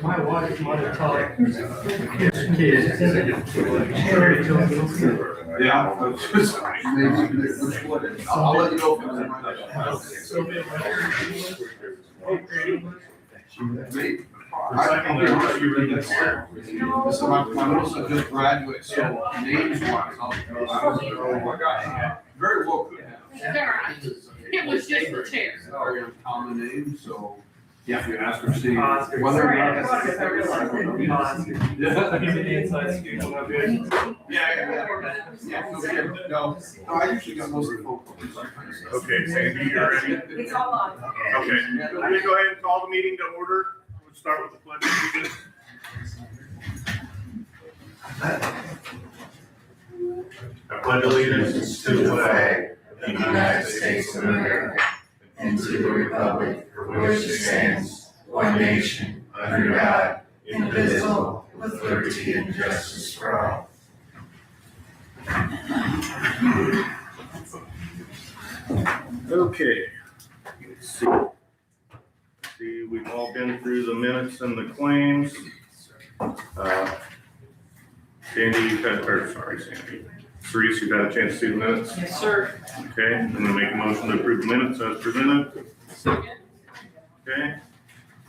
My wife might have taught kids. Yeah. I'll let you know if it's my middle son just graduated, so names wise, very well could have. It was just the chair. Very uncommon name, so you have to ask her, see whether or not. No, I usually got most of the phone calls. Okay, Sandy, you're ready? It's all on. Okay, I'm gonna go ahead and call the meeting to order. We'll start with the pledge of allegiance. I pledge allegiance to the flag of the United States of America and to the republic for which it stands, one nation, under God, indivisible, with liberty and justice for all. Okay. Let's see, we've all been through the minutes and the claims. Sandy, Sandy. Cerise, you've had a chance to see the minutes? Yes, sir. Okay, I'm gonna make a motion to approve the minutes as presented. Second. Okay.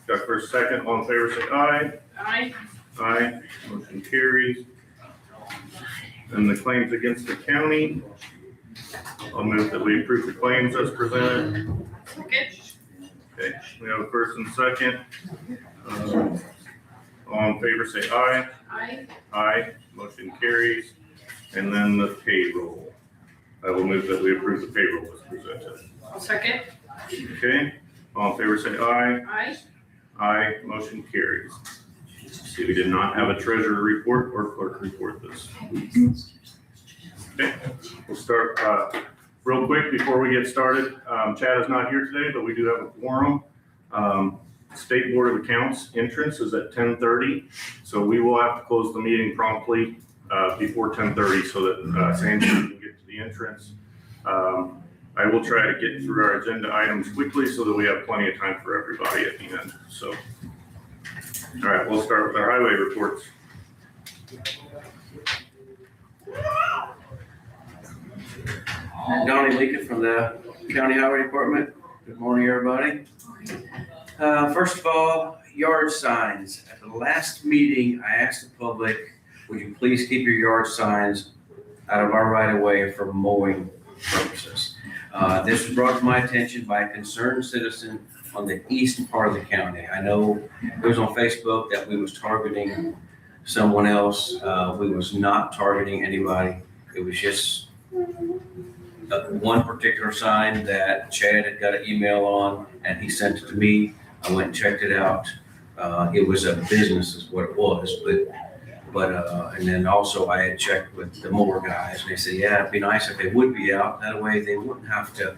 Got first, second, all in favor, say aye. Aye. Aye, motion carries. And the claims against the county. I'll move that we approve the claims as presented. Second. Okay, we have a first and second. All in favor, say aye. Aye. Aye, motion carries. And then the payroll. I will move that we approve the payroll as presented. Second. Okay, all in favor, say aye. Aye. Aye, motion carries. See, we did not have a treasurer report or clerk report this week. Okay, we'll start real quick before we get started. Chad is not here today, but we do have a quorum. State Board of Accounts entrance is at 10:30, so we will have to close the meeting promptly before 10:30 so that Sandy can get to the entrance. I will try to get through our agenda items quickly so that we have plenty of time for everybody at the end. So, all right, we'll start with our highway reports. Donnie Leakett from the County Highway Department. Good morning, everybody. First of all, yard signs. At the last meeting, I asked the public, would you please keep your yard signs out of our right of way for mowing purposes? This was brought to my attention by a concerned citizen on the east part of the county. I know it was on Facebook that we was targeting someone else. We was not targeting anybody. It was just one particular sign that Chad had got an email on and he sent it to me. I went and checked it out. It was a business is what it was, but and then also I had checked with the mower guys and they said, yeah, it'd be nice if they would be out. That way they wouldn't have to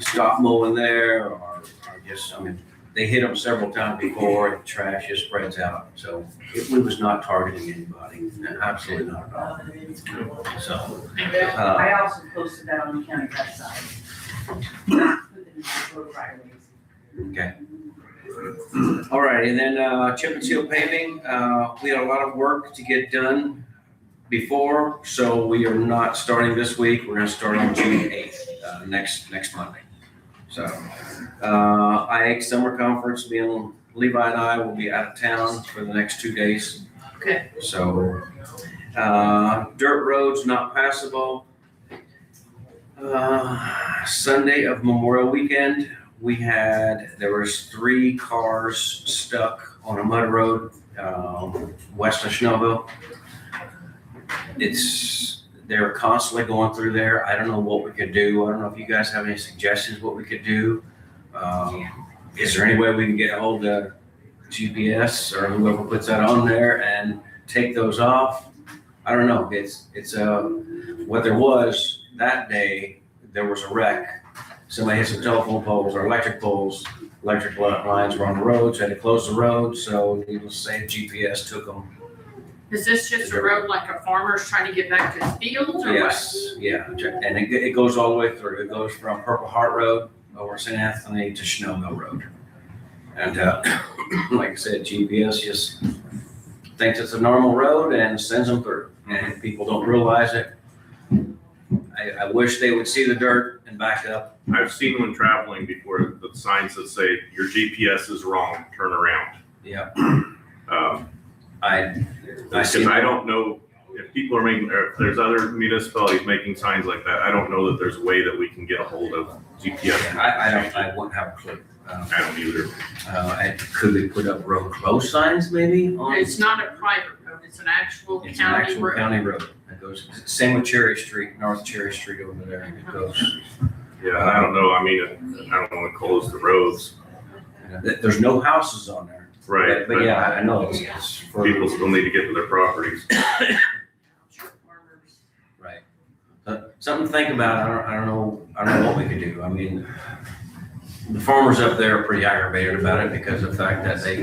stop mowing there or just, I mean, they hit them several times before and trash just spreads out. So we was not targeting anybody, absolutely not at all. So. I also posted that on the county website. Okay. All right, and then chip and seal paving, we had a lot of work to get done before, so we are not starting this week. We're gonna start on June 8th, next Monday. So, IAC Summer Conference, me and Levi and I will be out of town for the next 2 days. Okay. So, dirt roads not passable. Sunday of Memorial Weekend, there was 3 cars stuck on a mud road, west of Schnellville. they're constantly going through there. I don't know what we could do. I don't know if you guys have any suggestions what we could do. Is there any way we can get a hold of GPS or whoever puts that on there and take those off? I don't know. It's what there was that day, there was a wreck. Somebody hit some telephone poles or electric poles. Electric lines were on the roads, had to close the road, so needless to say, GPS took them. Is this just a road like a farmer's trying to get back to his fields or what? Yes, yeah, and it goes all the way through. It goes from Purple Heart Road over St. Anthony to Schnell Mill Road. And like I said, GPS just thinks it's a normal road and sends them through, and people don't realize it. I wish they would see the dirt and back up. I've seen when traveling before, the signs that say, your GPS is wrong, turn around. Yeah. Because I don't know if people are making, or if there's other municipalities making signs like that, I don't know that there's a way that we can get a hold of GPS. I wouldn't have a clue. I don't either. Could we put up road close signs maybe? It's not a private road, it's an actual It's an county actual road. county road. It goes, same with Cherry Street, North Cherry Street over there. It goes, Yeah, I don't know. I mean, I don't want to close the roads. there's no houses on there. Right. But yeah, I know it's for. People still need to get to their properties. Right. Something to think about. I don't know what we could do. I mean, the farmers up there are pretty aggravated about it because of the fact that they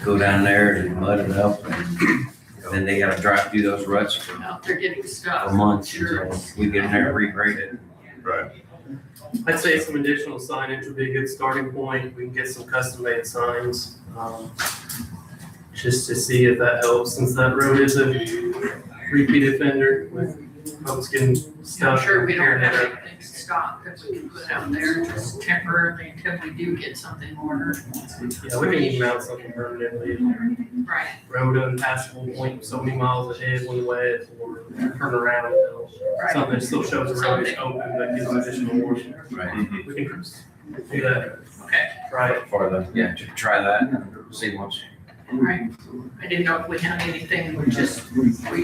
go down there and mud it up and then they gotta drive through those ruts for Out there getting stuff. months Sure. until we get in there and regrade it. Right. I'd say some additional signage would be a good starting point. We can get some custom made signs, just to see if that helps, since that road is a repeat offender with folks getting I'm stuff. sure we don't tearing have it up. anything stock that we can put out there just temporarily until we do get something ordered. Yeah, we can even mount something permanently. Right. Road unpassable point so many miles ahead one way or turn around. Right. Something that still shows the road is open but gives additional warning. Right. We can do that. Okay. Try it. To try that and see what's. Right. I didn't know if we had anything, we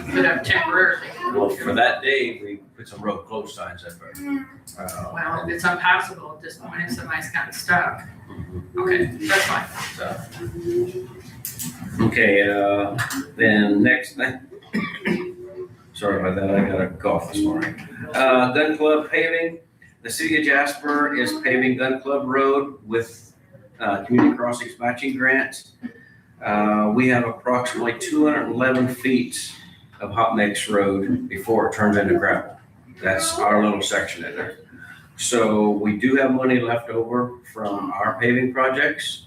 put up temporarily. Well, for that day, we put some road close signs up there. Well, if it's unpassable at this point, if somebody's kind of stuck. Okay, that's fine. Okay, then next, sorry about that, I got a cough this morning. Gun Club paving, the city of Jasper is paving Gun Club Road with community crossings matching grant. We have approximately 211 feet of hot mix road before it turns into gravel. That's our little section in there. So we do have money left over from our paving projects.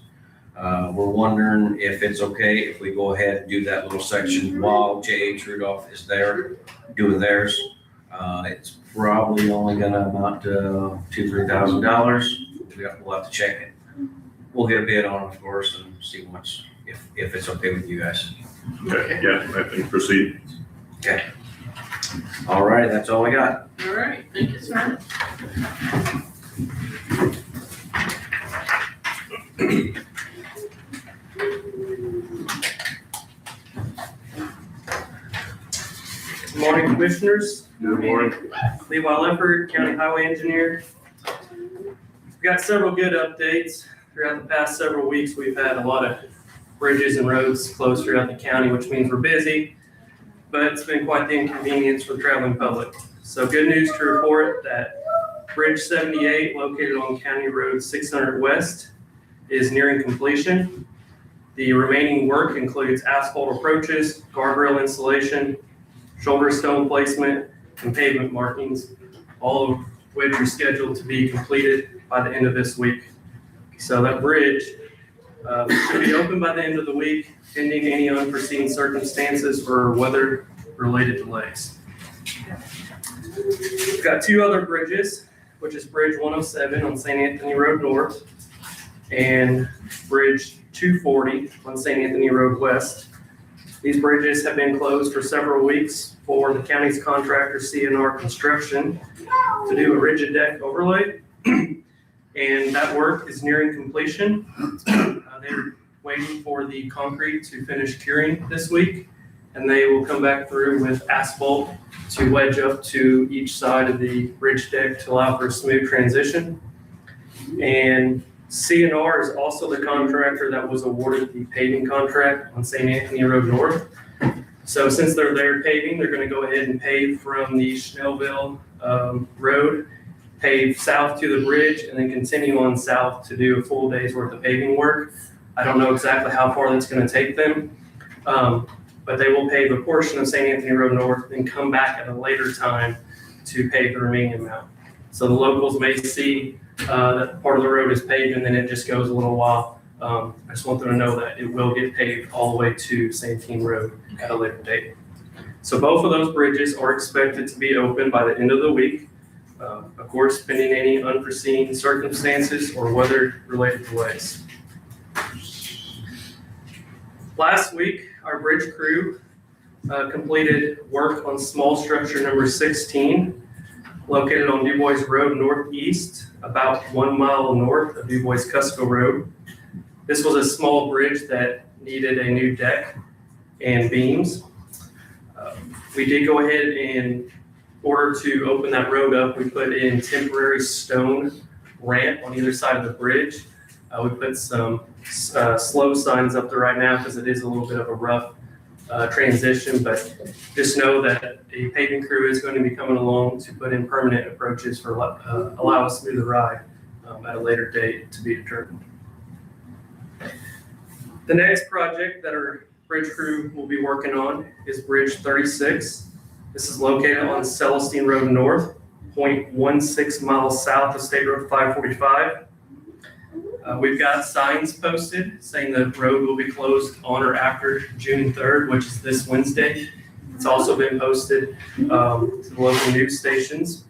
We're wondering if it's okay if we go ahead and do that little section while J.H. Rudolph is there doing theirs. It's probably only gonna amount to $2,000-3,000. We'll have to check it. We'll get a bid on it, of course, and see if it's okay with you guys. Okay, yeah, I think proceed. Okay. All right, that's all I got. All right, thank you, sir. Good morning, commissioners. Good morning. Levi Leffert, County Highway Engineer. We've got several good updates. Throughout the past several weeks, we've had a lot of bridges and roads closed throughout the county, which means we're busy, but it's been quite the inconvenience for the traveling public. So good news to report that Bridge 78, located on County Road 600 West, is nearing completion. The remaining work includes asphalt approaches, guardrail installation, shoulder stone placement, and pavement markings, all of which are scheduled to be completed by the end of this week. So that bridge should be open by the end of the week, pending any unforeseen circumstances or weather-related delays. We've got two other bridges, which is Bridge 107 on St. Anthony Road North and Bridge 240 on St. Anthony Road West. These bridges have been closed for several weeks for the county's contractor CNR Construction to do a rigid deck overlay. And that work is nearing completion. They're waiting for the concrete to finish curing this week. and they will come back through with asphalt to wedge up to each side of the bridge deck to allow for a smooth transition. And CNR is also the contractor that was awarded the paving contract on St. Anthony Road North. So since they're there paving, they're gonna go ahead and pave from the Schnellville Road, pave south to the bridge, and then continue on south to do a full day's worth of paving work. I don't know exactly how far that's gonna take them, but they will pave a portion of St. Anthony Road North and come back at a later time to pave the remaining amount. So the locals may see that part of the road is paved and then it just goes a little while. I just want them to know that it will get paved all the way to St. Anthony Road at a later date. So both of those bridges are expected to be open by the end of the week. Of course, pending any unforeseen circumstances or weather-related delays. Last week, our bridge crew completed work on small structure number 16, located on Du Bois Road Northeast, about 1 mile north of Du Bois Cusco Road. This was a small bridge that needed a new deck and beams. We did go ahead and, in order to open that road up, we put in temporary stone ramp on either side of the bridge. We put some slow signs up there right now because it is a little bit of a rough transition, but just know that a paving crew is going to be coming along to put in permanent approaches for allow us to do the ride at a later date to be determined. The next project that our bridge crew will be working on is Bridge 36. This is located on Celestine Road North, 0.16 miles south of State Road 545. We've got signs posted saying the road will be closed on or after June 3rd, which is this Wednesday. It's also been posted to the local news stations.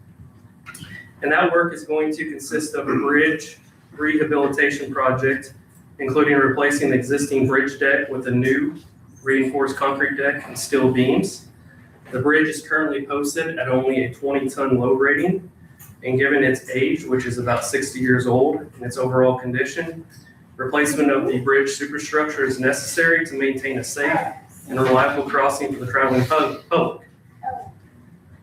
And that work is going to consist of a bridge rehabilitation project, including replacing the existing bridge deck with a new reinforced concrete deck and steel beams. The bridge is currently posted at only a 20-ton load rating, and given its age, which is about 60 years old, and its overall condition, replacement of the bridge superstructure is necessary to maintain a safe and reliable crossing for the traveling public.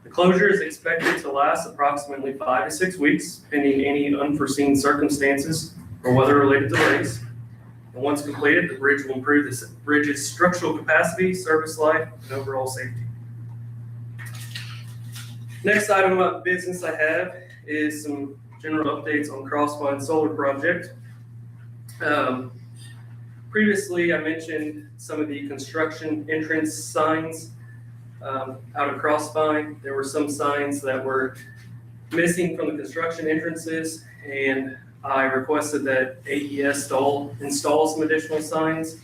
The closure is expected to last approximately 5 to 6 weeks, pending any unforeseen circumstances or weather-related delays. And once completed, the bridge will improve the bridge's structural capacity, service life, and overall safety. Next item of business I have is some general updates on Crossvine Solar Project. Previously, I mentioned some of the construction entrance signs out of Crossvine. There were some signs that were missing from the construction entrances, and I requested that AES install some additional signs.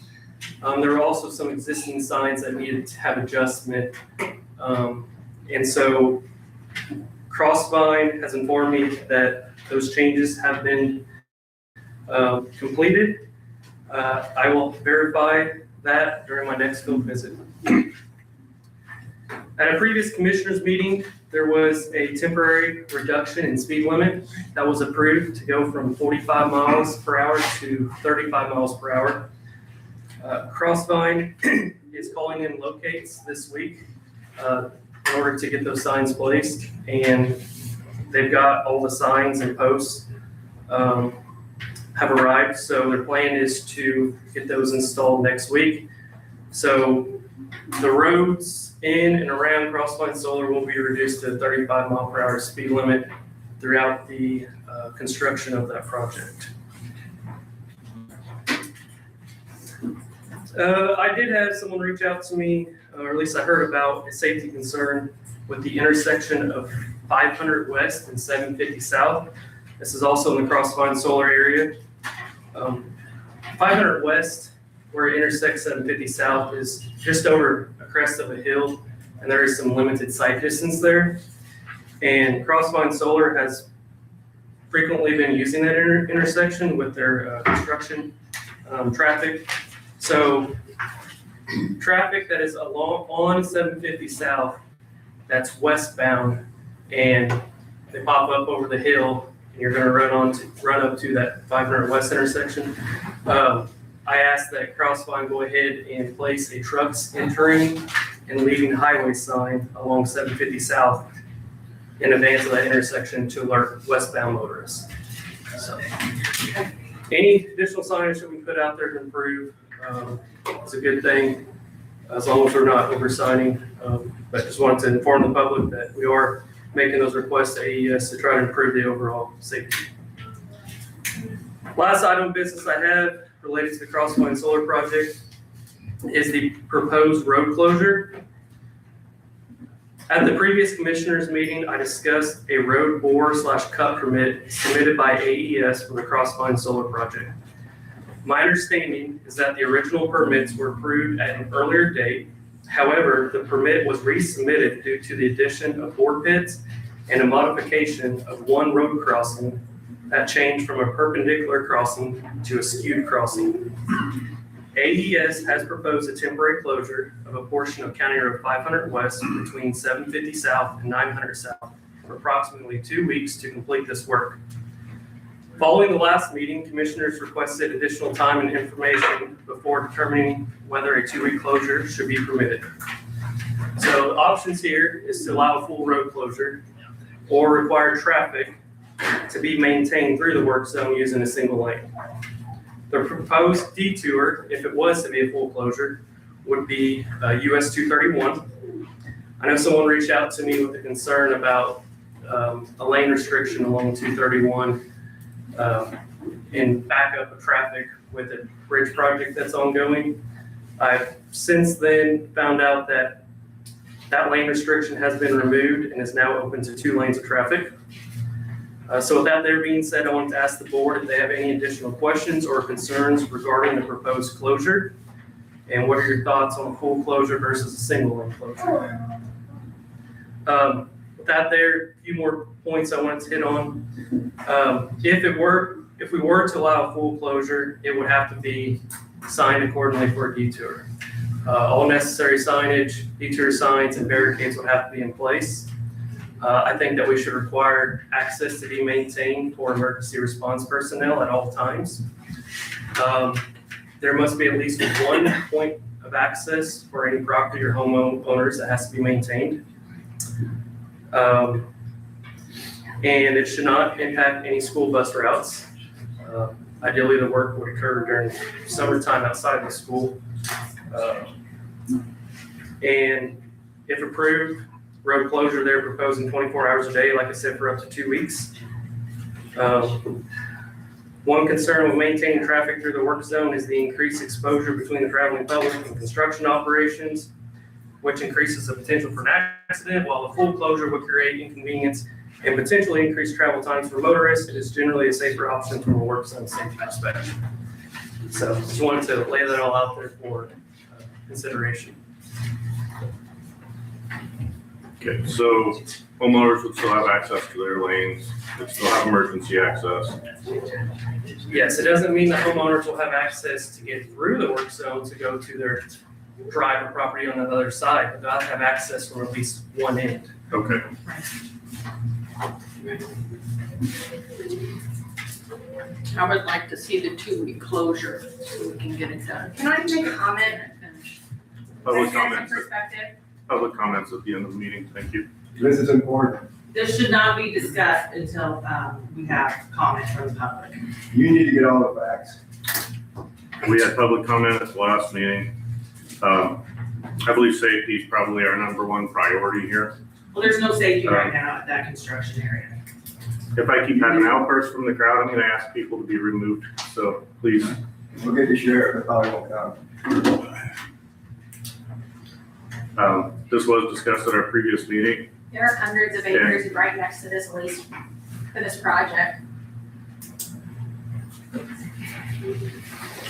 There were also some existing signs that needed to have adjustment. And so Crossvine has informed me that those changes have been completed. I will verify that during my next field visit. At a previous commissioners meeting, there was a temporary reduction in speed limit that was approved to go from 45 miles per hour to 35 miles per hour. Crossvine is calling in locates this week in order to get those signs placed, and they've got all the signs and posts have arrived, so their plan is to get those installed next week. So the roads in and around Crossvine Solar will be reduced to 35 mile per hour speed limit throughout the construction of that project. I did have someone reach out to me, or at least I heard about a safety concern with the intersection of 500 West and 750 South. This is also in the Crossvine Solar area. 500 West, where it intersects 750 South, is just over a crest of a hill, and there is some limited sight distance there. And Crossvine Solar has frequently been using that intersection with their construction traffic. So traffic that is on 750 South, that's westbound, and they pop up over the hill, and you're going to run up to that 500 West intersection. I asked that Crossvine go ahead and place a trucks entering and leaving highway sign along 750 South in advance of that intersection to alert westbound motorists. So, any additional signage that we put out there to improve is a good thing, as long as we're not over-signing. But just wanted to inform the public that we are making those requests to AES to try to improve the overall safety. Last item of business I have related to the Crossvine Solar Project is the proposed road closure. At the previous commissioners meeting, I discussed a road bore/cut permit submitted by AES for the Crossvine Solar Project. My understanding is that the original permits were approved at an earlier date. However, the permit was resubmitted due to the addition of bore pits and a modification of one road crossing that changed from a perpendicular crossing to a skewed crossing. AES has proposed a temporary closure of a portion of County Road 500 West between 750 South and 900 South for approximately 2 weeks to complete this work. Following the last meeting, commissioners requested additional time and information before determining whether a 2-week closure should be permitted. So the options here is to allow a full road closure or require traffic to be maintained through the work zone using a single lane. The proposed detour, if it was to be a full closure, would be US 231. I know someone reached out to me with a concern about a lane restriction along 231 and backup of traffic with a bridge project that's ongoing. I've since then found out that that lane restriction has been removed and is now open to 2 lanes of traffic. So with that there being said, I want to ask the board if they have any additional questions or concerns regarding the proposed closure. And what are your thoughts on full closure versus a single lane closure? With that there, a few more points I wanted to hit on. If we were to allow a full closure, it would have to be signed accordingly for a detour. All necessary signage, detour signs, and barricades would have to be in place. I think that we should require access to be maintained for emergency response personnel at all times. There must be at least one point of access for any property or homeowners that has to be maintained. And it should not impact any school bus routes. Ideally, the work would occur during summertime outside the school. And if approved, road closure, they're proposing 24 hours a day, like I said, for up to 2 weeks. One concern with maintaining traffic through the work zone is the increased exposure between the traveling public and construction operations, which increases the potential for an accident, while a full closure would create inconvenience and potentially increase travel times for motorists. It is generally a safer option from a work zone safety perspective. So just wanted to lay that all out there for consideration. Okay, so homeowners would still have access to their lanes, they'd still have emergency access. Yes, it doesn't mean that homeowners will have access to get through the work zone to go to their drive or property on the other side, but they'll have access from at least one end. Okay, I would like to see the 2-week closure so we can get it done. Can I make a comment? public From comments, perspective? public comments at the end of the meeting, thank you. This is important. This should not be discussed until we have comments from the public. You need to get all the facts. We had public comment at the last meeting. I believe safety is probably our #1 priority here. Well, there's no safety right now at that construction area. If I keep having outbursts from the crowd, I'm gonna ask people to be removed, so please. We'll get the sheriff, it probably won't come. This was discussed at our previous meeting. There are hundreds of acres right next to this lease for this project. All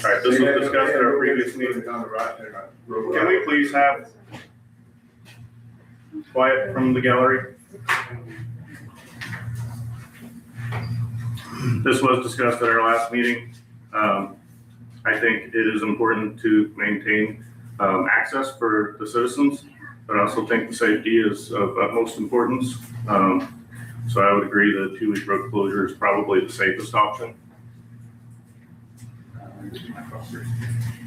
right, this was discussed at our previous meeting. Can we please have quiet from the gallery? This was discussed at our last meeting. I think it is important to maintain access for the citizens, but I also think the safety is of utmost importance. So I would agree that a 2-week road closure is probably the safest option.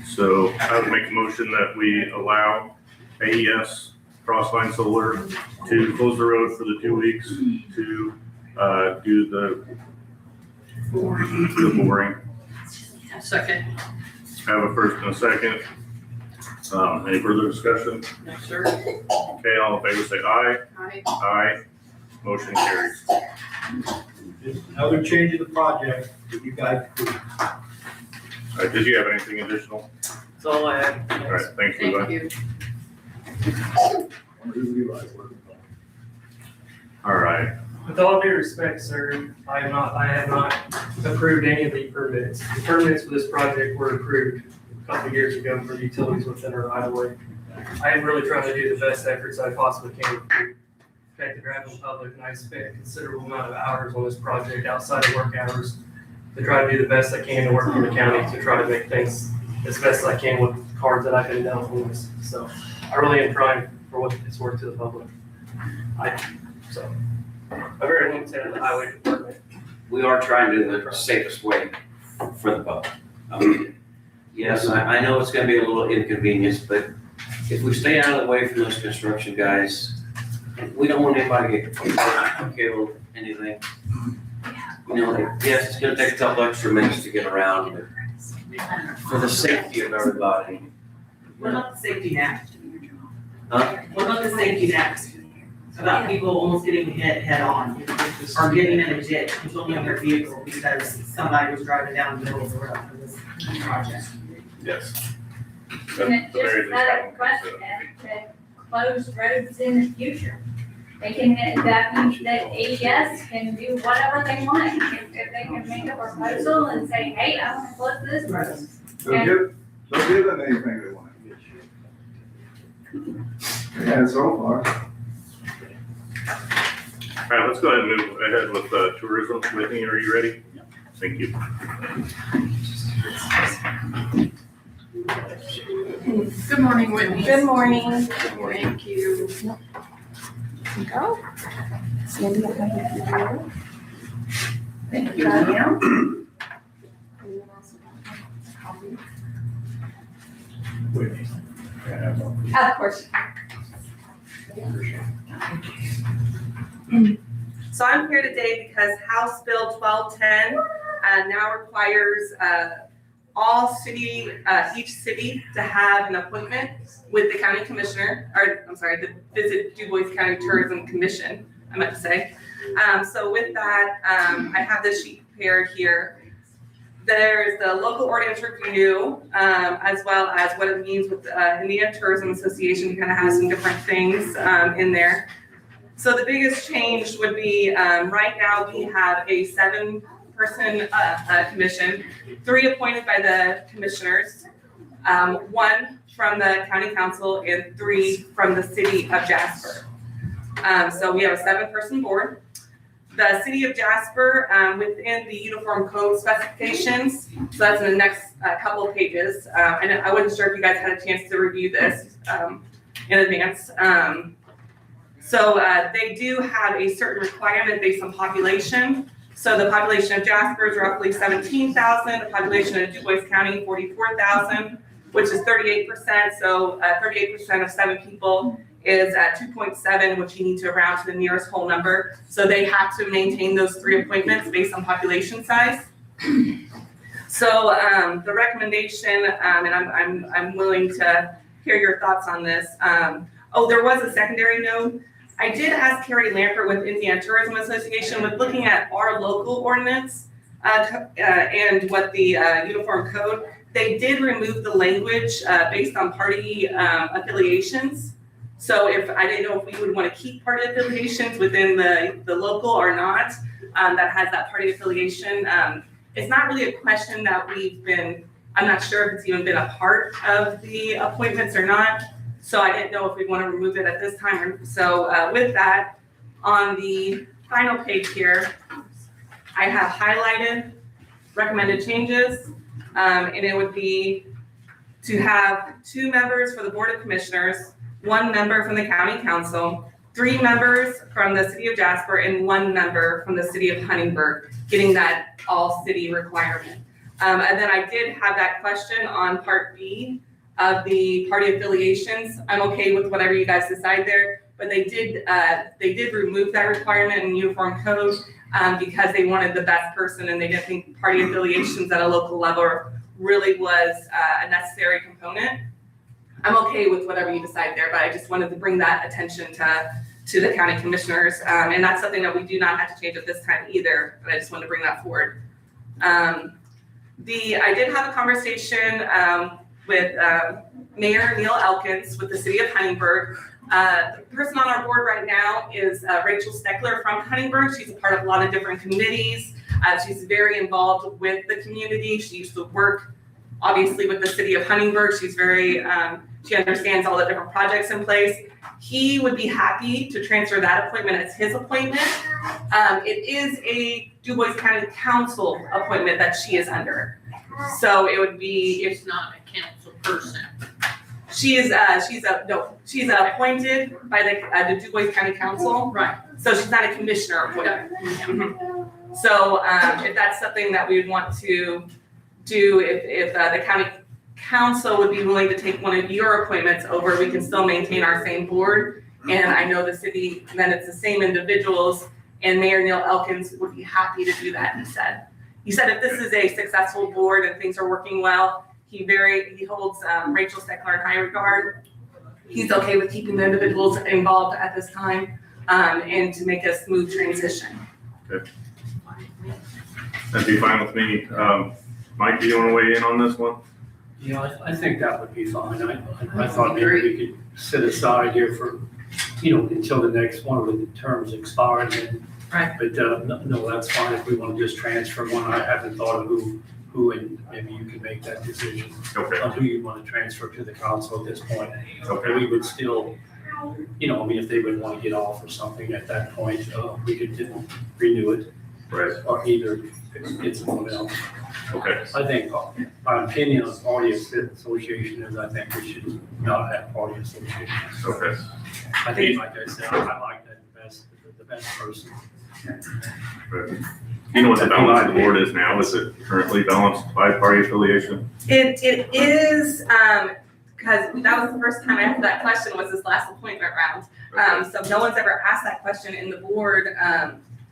So I would make a motion that we allow AES Crossline Solar to close the road for the 2 weeks to do the boring. Second. Have a first and a second. Any further discussion? No, sir. Okay, all in favor say aye. Aye. Aye. Motion carries. Just another change of the project that you guys approved. Did you have anything additional? That's all I have. All right, thanks, Levi. Thank you. All right, With all due respect, sir, I have not approved any of the permits. The permits for this project were approved a couple of years ago for utilities within our right of way. I am really trying to do the best efforts I possibly can to protect the driving public, and I spent a considerable amount of hours on this project outside of work hours to try to do the best I can to work for the county to try to make things as best I can with the cards that I've been dealt with. So I really am trying for what it's worth to the public. I'm very limited on the highway department. We are trying to do the safest way for the public. Yes, I know it's gonna be a little inconvenience, but if we stay out of the way from those construction guys, we don't want anybody to get killed, anything. You know, yes, it's gonna take a couple extra minutes to get around, but for the safety of everybody. What about the safety net? Huh? What about the safety net? About people almost getting hit head on, or getting in a ditch, controlling their vehicle because somebody was driving down the middle of the road for this project. yes. And it's The very just not a least question to close roads in the future. They can, that means that AES can do whatever they want. If they can make a proposal and say, hey, I want to close this road. So give them anything they want. And so far. All right, let's go ahead and move ahead with tourism. Whitney, are you ready? Thank you. Good morning, Whitney. Good morning. Good morning. Thank you. Go. Sandy, I have your computer. Thank you. Got it. Of course. So I'm here today because House Bill 1210 now requires all city, each city to have an appointment with the county commissioner, or I'm sorry, the Visit Du Bois County Tourism Commission, I meant to say. So with that, I have this sheet prepared here. There's the local ordinance review, as well as what it means with Indiana Tourism Association, kind of has some different things in there. So the biggest change would be, right now we have a 7-person commission, 3 appointed by the commissioners, 1 from the county council, and 3 from the city of Jasper. So we have a 7-person board. The city of Jasper, within the uniform code specifications, so that's in the next couple of pages. And I wasn't sure if you guys had a chance to review this in advance. So they do have a certain requirement based on population. So the population of Jasper is roughly 17,000. The population of Du Bois County, 44,000, which is 38%. So 38% of 7 people is at 2.7, which you need to round to the nearest whole number. So they have to maintain those 3 appointments based on population size. So the recommendation, and I'm willing to hear your thoughts on this. There was a secondary note. I did ask Carrie Lampert with Indiana Tourism Association with looking at our local ordinance and what the uniform code. They did remove the language based on party affiliations. So if I didn't know if we would want to keep party affiliations within the local or not, that has that party affiliation. It's not really a question that I'm not sure if it's even been a part of the appointments or not. So I didn't know if we want to remove it at this time. So with that, on the final page here, I have highlighted recommended changes. And it would be to have 2 members for the Board of Commissioners, 1 member from the County Council, 3 members from the City of Jasper, and 1 member from the City of Huntingburg, getting that all city requirement. And then I did have that question on part B of the party affiliations. I'm okay with whatever you guys decide there, but they did remove that requirement in uniform code because they wanted the best person and they didn't think party affiliations at a local level really was a necessary component. I'm okay with whatever you decide there, but I just wanted to bring that attention to the county commissioners. And that's something that we do not have to change at this time either, but I just wanted to bring that forward. I did have a conversation with Mayor Neil Elkins with the city of Huntingburg. The person on our board right now is Rachel Steckler from Huntingburg. She's a part of a lot of different committees. She's very involved with the community. She used to work, obviously, with the city of Huntingburg. She's very, she understands all the different projects in place. He would be happy to transfer that appointment as his appointment. It is a DuBois County Council appointment that she is under. So it would be, if It's not a council person. she's appointed by the DuBois County Council. Right. So she's not a commissioner appointment. Mhm. So if that's something that we would want to do, if the county council would be willing to take one of your appointments over, we can still maintain our same board. And I know the city, then it's the same individuals, and Mayor Neil Elkins would be happy to do that, he said. He said if this is a successful board and things are working well, he holds Rachel Steckler in high regard. He's okay with keeping the individuals involved at this time, and to make a smooth transition. That'd be fine with me. Mike, do you want to weigh in on this one? Yeah, I think that would be fine. I thought maybe we could set aside here for, until the next one of the terms expired. Right. But no, that's fine if we want to just transfer one. I haven't thought of who, and maybe you can make that decision Okay, on who you want to transfer to the council at this point. okay, We would still, if they would want to get off or something at that point, we could renew it right, or either get someone else. okay, I think my opinion on party association is I think we should not have party associations. okay. I think, like I said, I like that the best person. Right. You know what the balance of the board is now? Is it currently balanced by party affiliation? It is, because that was the first time I asked that question was this last appointment round. So no one's ever asked that question in the board.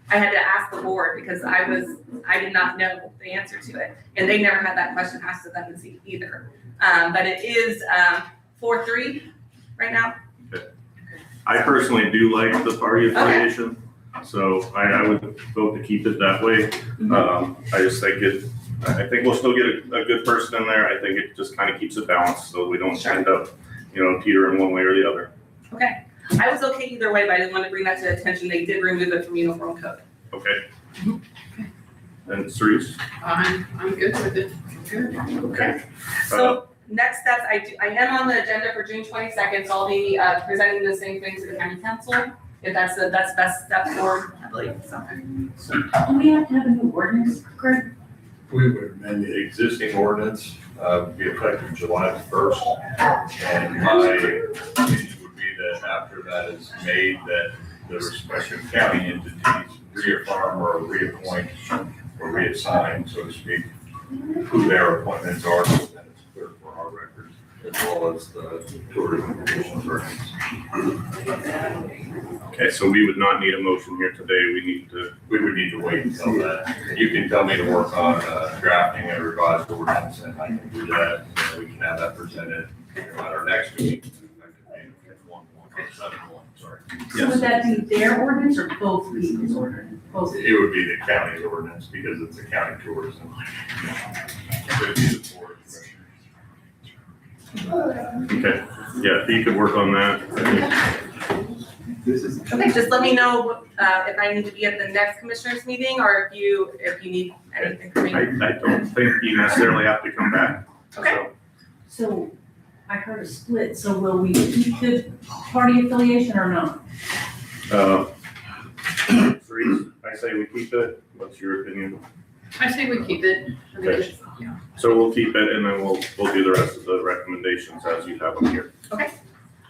I had to ask the board because I did not know the answer to it. And they never had that question asked of them either. But it is 4-3 right now. I personally do like the party affiliation, so I would vote to keep it that way. I just think I think we'll still get a good person in there. I think it just kind of keeps it balanced so we don't end up, teetering one way or the other. Okay. I was okay either way, but I didn't want to bring that to attention. They did remove it from uniform code. Okay. And Cerise? I'm good with it. Good. Okay. So next steps, I am on the agenda for June 22nd, so I'll be presenting the same thing to the county council. If that's best step forward, I believe, so. Do we have to have a new ordinance, Greg? We would amend the existing ordinance, be effective July the 1st. And my opinion would be that after that is made, that the respective county entities reaffirm or reappoint or reassign, so to speak, who their appointments are, so that it's clear for our records, as well as the tourism commission's records. Okay, so we would not need a motion here today. We would need to wait until that. You can tell me to work on drafting a revised ordinance, and I can do that, and we can have that presented at our next meeting. Sorry. So would that be their ordinance or both people's ordinance? Both. It would be the county's ordinance because it's a county tourism. It would be the board. Okay, yeah, if you could work on that. Okay, just let me know if I need to be at the next commissioners meeting or if you need anything from me. I don't think you necessarily have to come back. Okay. So I heard a split, so will we keep the party affiliation or not? Cerise, I say we keep it. What's your opinion? I say we keep it. I think it's- yeah. So we'll keep it and then we'll do the rest of the recommendations as you have them here. Okay.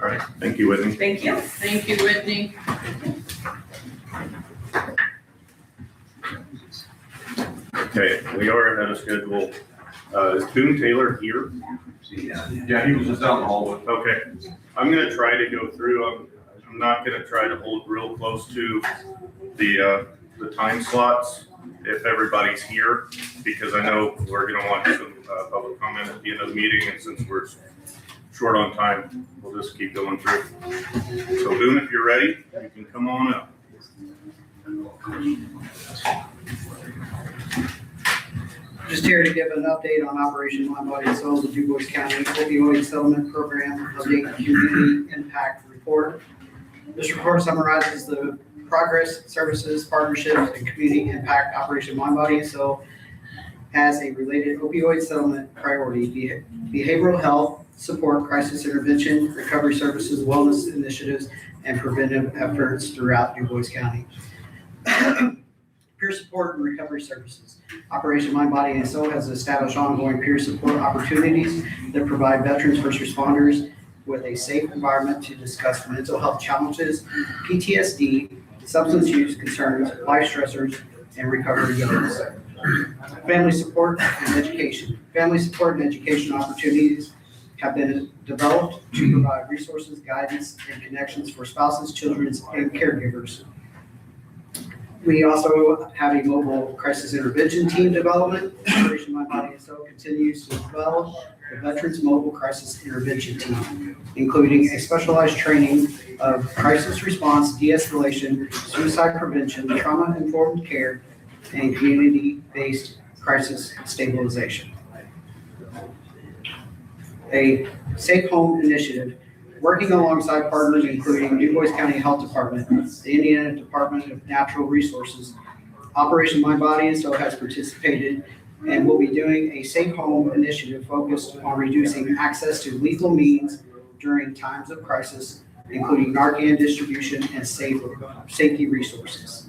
All right, thank you, Whitney. Thank you. Thank you, Whitney. Okay, we are ahead of schedule. Is Boone Taylor here? Yeah, he was just out in the hallway. Okay, I'm gonna try to go through, I'm not gonna try to hold real close to the time slots if everybody's here, because I know we're gonna want some, public comment at the end of the meeting, and since we're short on time, we'll just keep going through. So Boone, if you're ready, you can come on up. Just here to give an update on Operation Mind, Body, and Soul, the DuBois County Opioid Settlement Program Update Community Impact Report. This report summarizes the progress, services, partnerships, and community impact Operation Mind, Body, and Soul has a related opioid settlement priority, behavioral health, support, crisis intervention, recovery services, wellness initiatives, and preventive efforts throughout DuBois County. Peer support and recovery services. Operation Mind, Body, and Soul has established ongoing peer support opportunities that provide veterans, first responders with a safe environment to discuss mental health challenges, PTSD, substance use concerns, life stressors, and recovery goals. Family support and education. Family support and education opportunities have been developed to provide resources, guidance, and connections for spouses, children, and caregivers. We also have a mobile crisis intervention team development. Operation Mind, Body, and Soul continues to develop the Veterans Mobile Crisis Intervention Team, including a specialized training of crisis response, de-escalation, suicide prevention, trauma-informed care, and community-based crisis stabilization. A safe home initiative, working alongside partners including DuBois County Health Department, the Indiana Department of Natural Resources. Operation Mind, Body, and Soul has participated and will be doing a safe home initiative focused on reducing access to lethal means during times of crisis, including Narcan distribution and safety resources.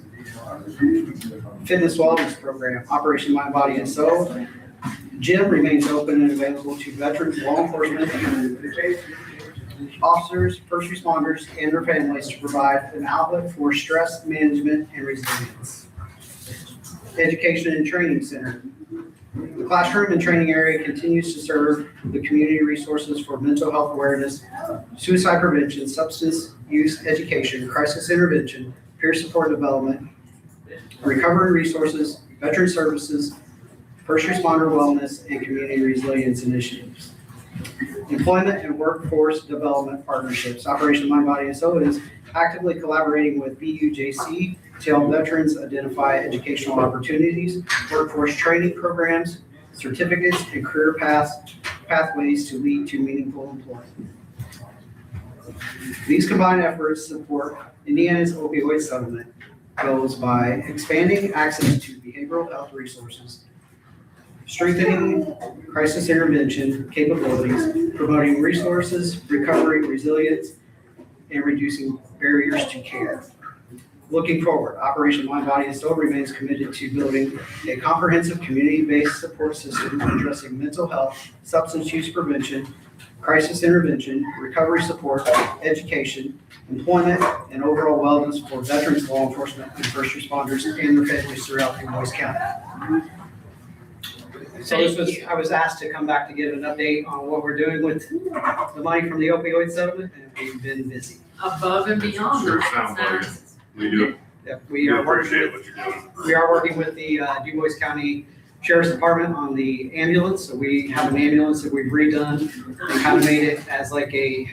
Fitness wellness program, Operation Mind, Body, and Soul. Gym remains open and available to veterans, law enforcement, officers, first responders, and their families to provide an outlet for stress management and resilience. Education and Training Center. The classroom and training area continues to serve the community resources for mental health awareness, suicide prevention, substance use education, crisis intervention, peer support development, recovery resources, veteran services, first responder wellness, and community resilience initiatives. Employment and workforce development partnerships. Operation Mind, Body, and Soul is actively collaborating with BUJC to help veterans identify educational opportunities, workforce training programs, certificates, and career pathways to lead to meaningful employment. These combined efforts support Indiana's opioid settlement goals by expanding access to behavioral health resources, strengthening crisis intervention capabilities, promoting resources, recovery, resilience, and reducing barriers to care. Looking forward, Operation Mind, Body, and Soul remains committed to building a comprehensive community-based support system addressing mental health, substance use prevention, crisis intervention, recovery support, education, employment, and overall wellness for veterans, law enforcement, and first responders and their families throughout DuBois County. So I was asked to come back to give an update on what we're doing with the money from the opioid settlement, and we've been busy. Above and beyond. Sure sounds like it. We do. Yep, We appreciate what you're doing. We are working with the DuBois County Sheriff's Department on the ambulance. So we have an ambulance that we've redone and kind of made it as like a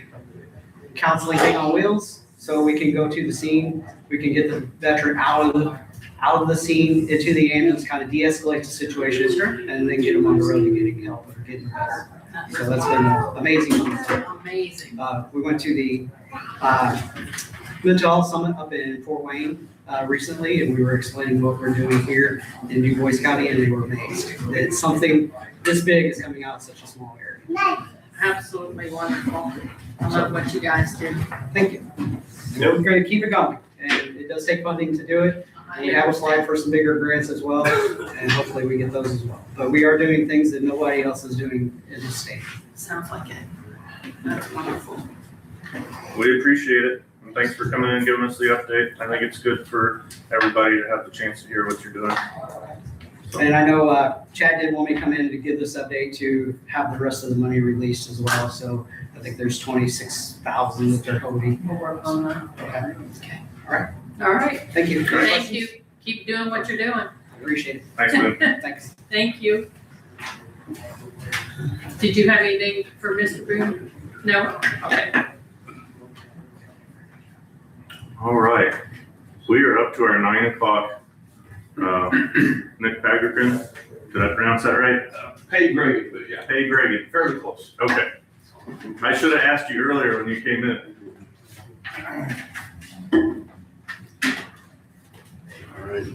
counseling thing on wheels. So we can go to the scene, we can get the veteran out of the scene into the ambulance, kind of de-escalate the situation, and then get them on the road to getting help or getting better. So that's been amazing. Amazing. We went to the mental health summit up in Fort Wayne recently, and we were explaining what we're doing here in DuBois County, and they were amazed that something this big is coming out of such a small area. Absolutely wonderful. I love what you guys do. Thank you. We're going to keep it going, and it does take funding to do it. We have applied for some bigger grants as well, and hopefully we get those as well. But we are doing things that nobody else is doing in this state. Sounds like it. That's wonderful. We appreciate it. And thanks for coming in and giving us the update. I think it's good for everybody to have the chance to hear what you're doing. And I know Chad did want me to come in to give this update to have the rest of the money released as well. So I think there's 26,000 that they're holding. We'll work on that. Okay. All right, Thank you. thank you. Keep doing what you're doing. Appreciate it. Thanks, man. Thanks. Thank you. Did you have anything for Mr. Boone? No? Okay. All right, we are up to our 9 o'clock. Nick Pagerton, did I pronounce that right? Pay grade, but yeah, Hey, Greg. fairly close. Okay. I should have asked you earlier when you came in. All right.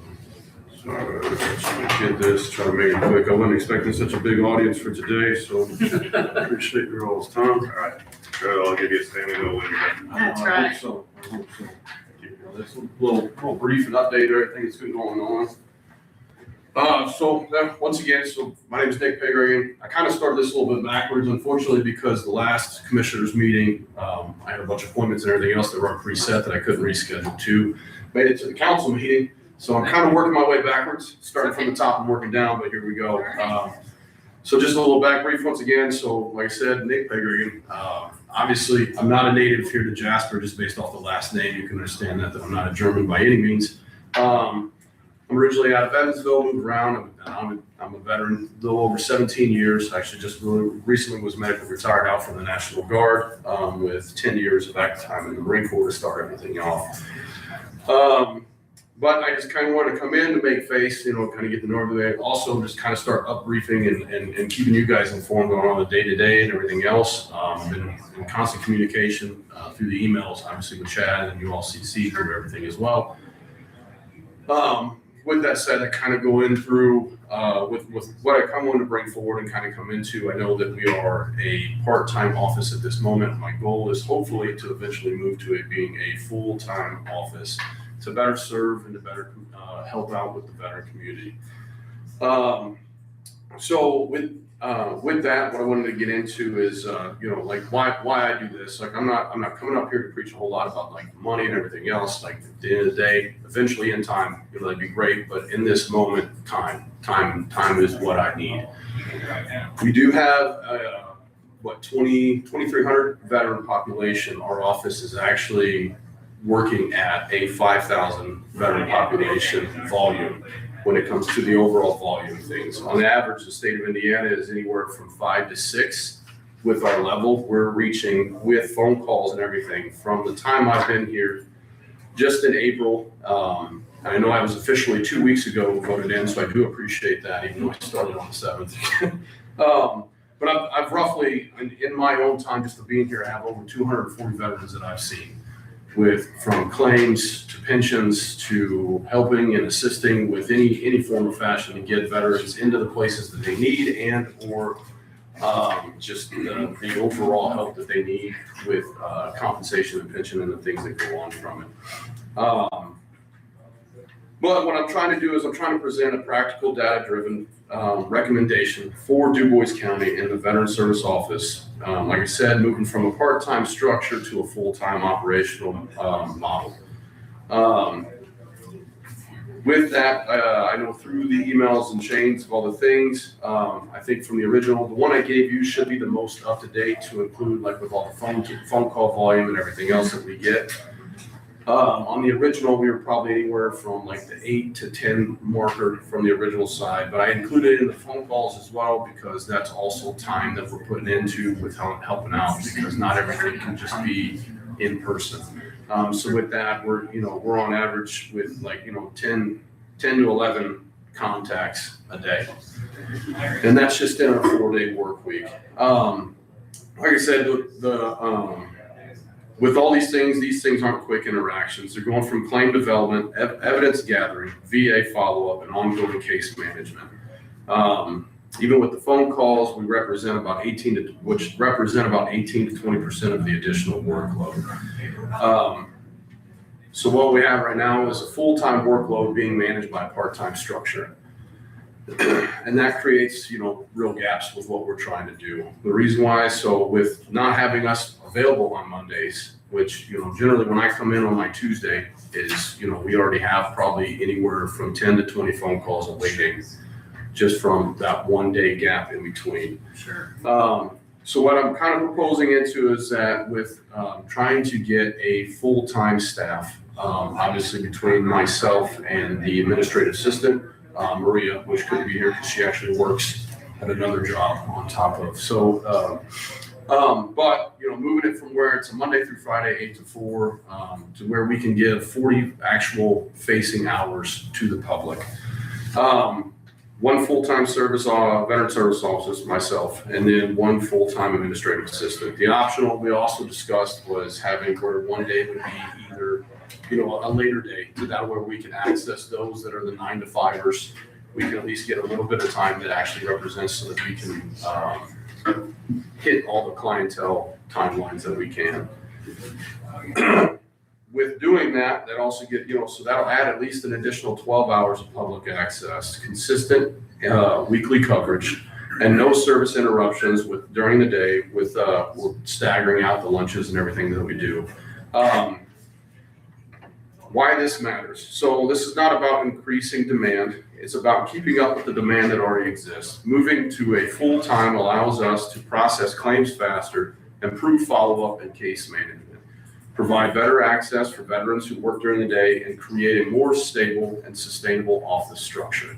So let's get this, try to make it quick. I wasn't expecting such a big audience for today, so appreciate your all's time. All right. Sure, I'll give you a standing ovation. That's I right. hope so. I hope so. This little brief and update of everything that's been going on. Once again, my name is Nick Pagerton. I kind of started this a little bit backwards, unfortunately, because the last commissioners meeting, I had a bunch of appointments and everything else that weren't preset that I couldn't reschedule to. Made it to the council meeting, so I'm kind of working my way backwards, starting from the top and working down, but here we go. So just a little back brief once again. So like I said, Nick Pagerton. Obviously, I'm not a native here to Jasper, just based off the last name. You can understand that I'm not a German by any means. I'm originally out of Evansville, moved around. I'm a veteran, a little over 17 years. Actually, just really recently was medically retired out from the National Guard with 10 years of active time in the Marine Corps to start everything off. But I just kind of wanted to come in to make face, kind of get the northern way. Also, just kind of start up briefing and keeping you guys informed on the day-to-day and everything else. Been in constant communication through the emails, obviously with Chad, and you all CC through everything as well. With that said, I kind of go in through with what I come on to bring forward and kind of come into. I know that we are a part-time office at this moment. My goal is hopefully to eventually move to it being a full-time office to better serve and to better help out with the veteran community. So with that, what I wanted to get into is, like why I do this. Like I'm not coming up here to preach a whole lot about like money and everything else. Like at the end of the day, eventually in time, that'd be great. But in this moment, time is what I need. We do have 2,300 veteran population. Our office is actually working at a 5,000 veteran population volume when it comes to the overall volume of things. On average, the state of Indiana is anywhere from 5 to 6 with our level. We're reaching with phone calls and everything from the time I've been here just in April. I know I was officially 2 weeks ago voted in, so I do appreciate that, even though I started on the 7th. But I've roughly, in my own time just to being here, I have over 240 veterans that I've seen, from claims to pensions to helping and assisting with any form of fashion to get veterans into the places that they need and or just the overall help that they need with compensation and pension and the things that go on from it. But what I'm trying to do is I'm trying to present a practical data-driven recommendation for Du Bois County and the Veteran Service Office. Like I said, moving from a part-time structure to a full-time operational model. With that, I know through the emails and chains of all the things, I think from the original, the one I gave you should be the most up-to-date to include like with all the phone call volume and everything else that we get. On the original, we were probably anywhere from like the 8 to 10 marker from the original side, but I included it in the phone calls as well because that's also time that we're putting into with helping out because not everything can just be in person. So with that, we're on average with 10 to 11 contacts a day, and that's just in a 4-day work week. Like I said, with all these things aren't quick interactions. They're going from claim development, evidence gathering, VA follow-up, and ongoing case management. Even with the phone calls, we represent about 18 to 20% of the additional workload. So what we have right now is a full-time workload being managed by a part-time structure. And that creates, real gaps with what we're trying to do. The reason why, so with not having us available on Mondays, which, generally when I come in on my Tuesday is, we already have probably anywhere from 10 to 20 phone calls awaiting. just from that 1 day gap in between. Sure. So what I'm kind of proposing into is that with trying to get a full-time staff, obviously between myself and the administrative assistant, Maria, which could be here because she actually works at another job on top of. So, but moving it from where it's a Monday through Friday, 8 to 4, to where we can give 40 actual facing hours to the public. One full-time veteran service officer, myself, and then one full-time administrative assistant. The optional we also discussed was having where 1 day would be either, a later day, so that way we can access those that are the 9 to 5ers. We can at least get a little bit of time that actually represents so that we can hit all the clientele timelines that we can. With doing that, that also so that'll add at least an additional 12 hours of public access, consistent weekly coverage, and no service interruptions during the day with we're staggering out the lunches and everything that we do. Why this matters. So this is not about increasing demand. It's about keeping up with the demand that already exists. Moving to a full-time allows us to process claims faster, improve follow-up and case management, provide better access for veterans who work during the day, and create a more stable and sustainable office structure.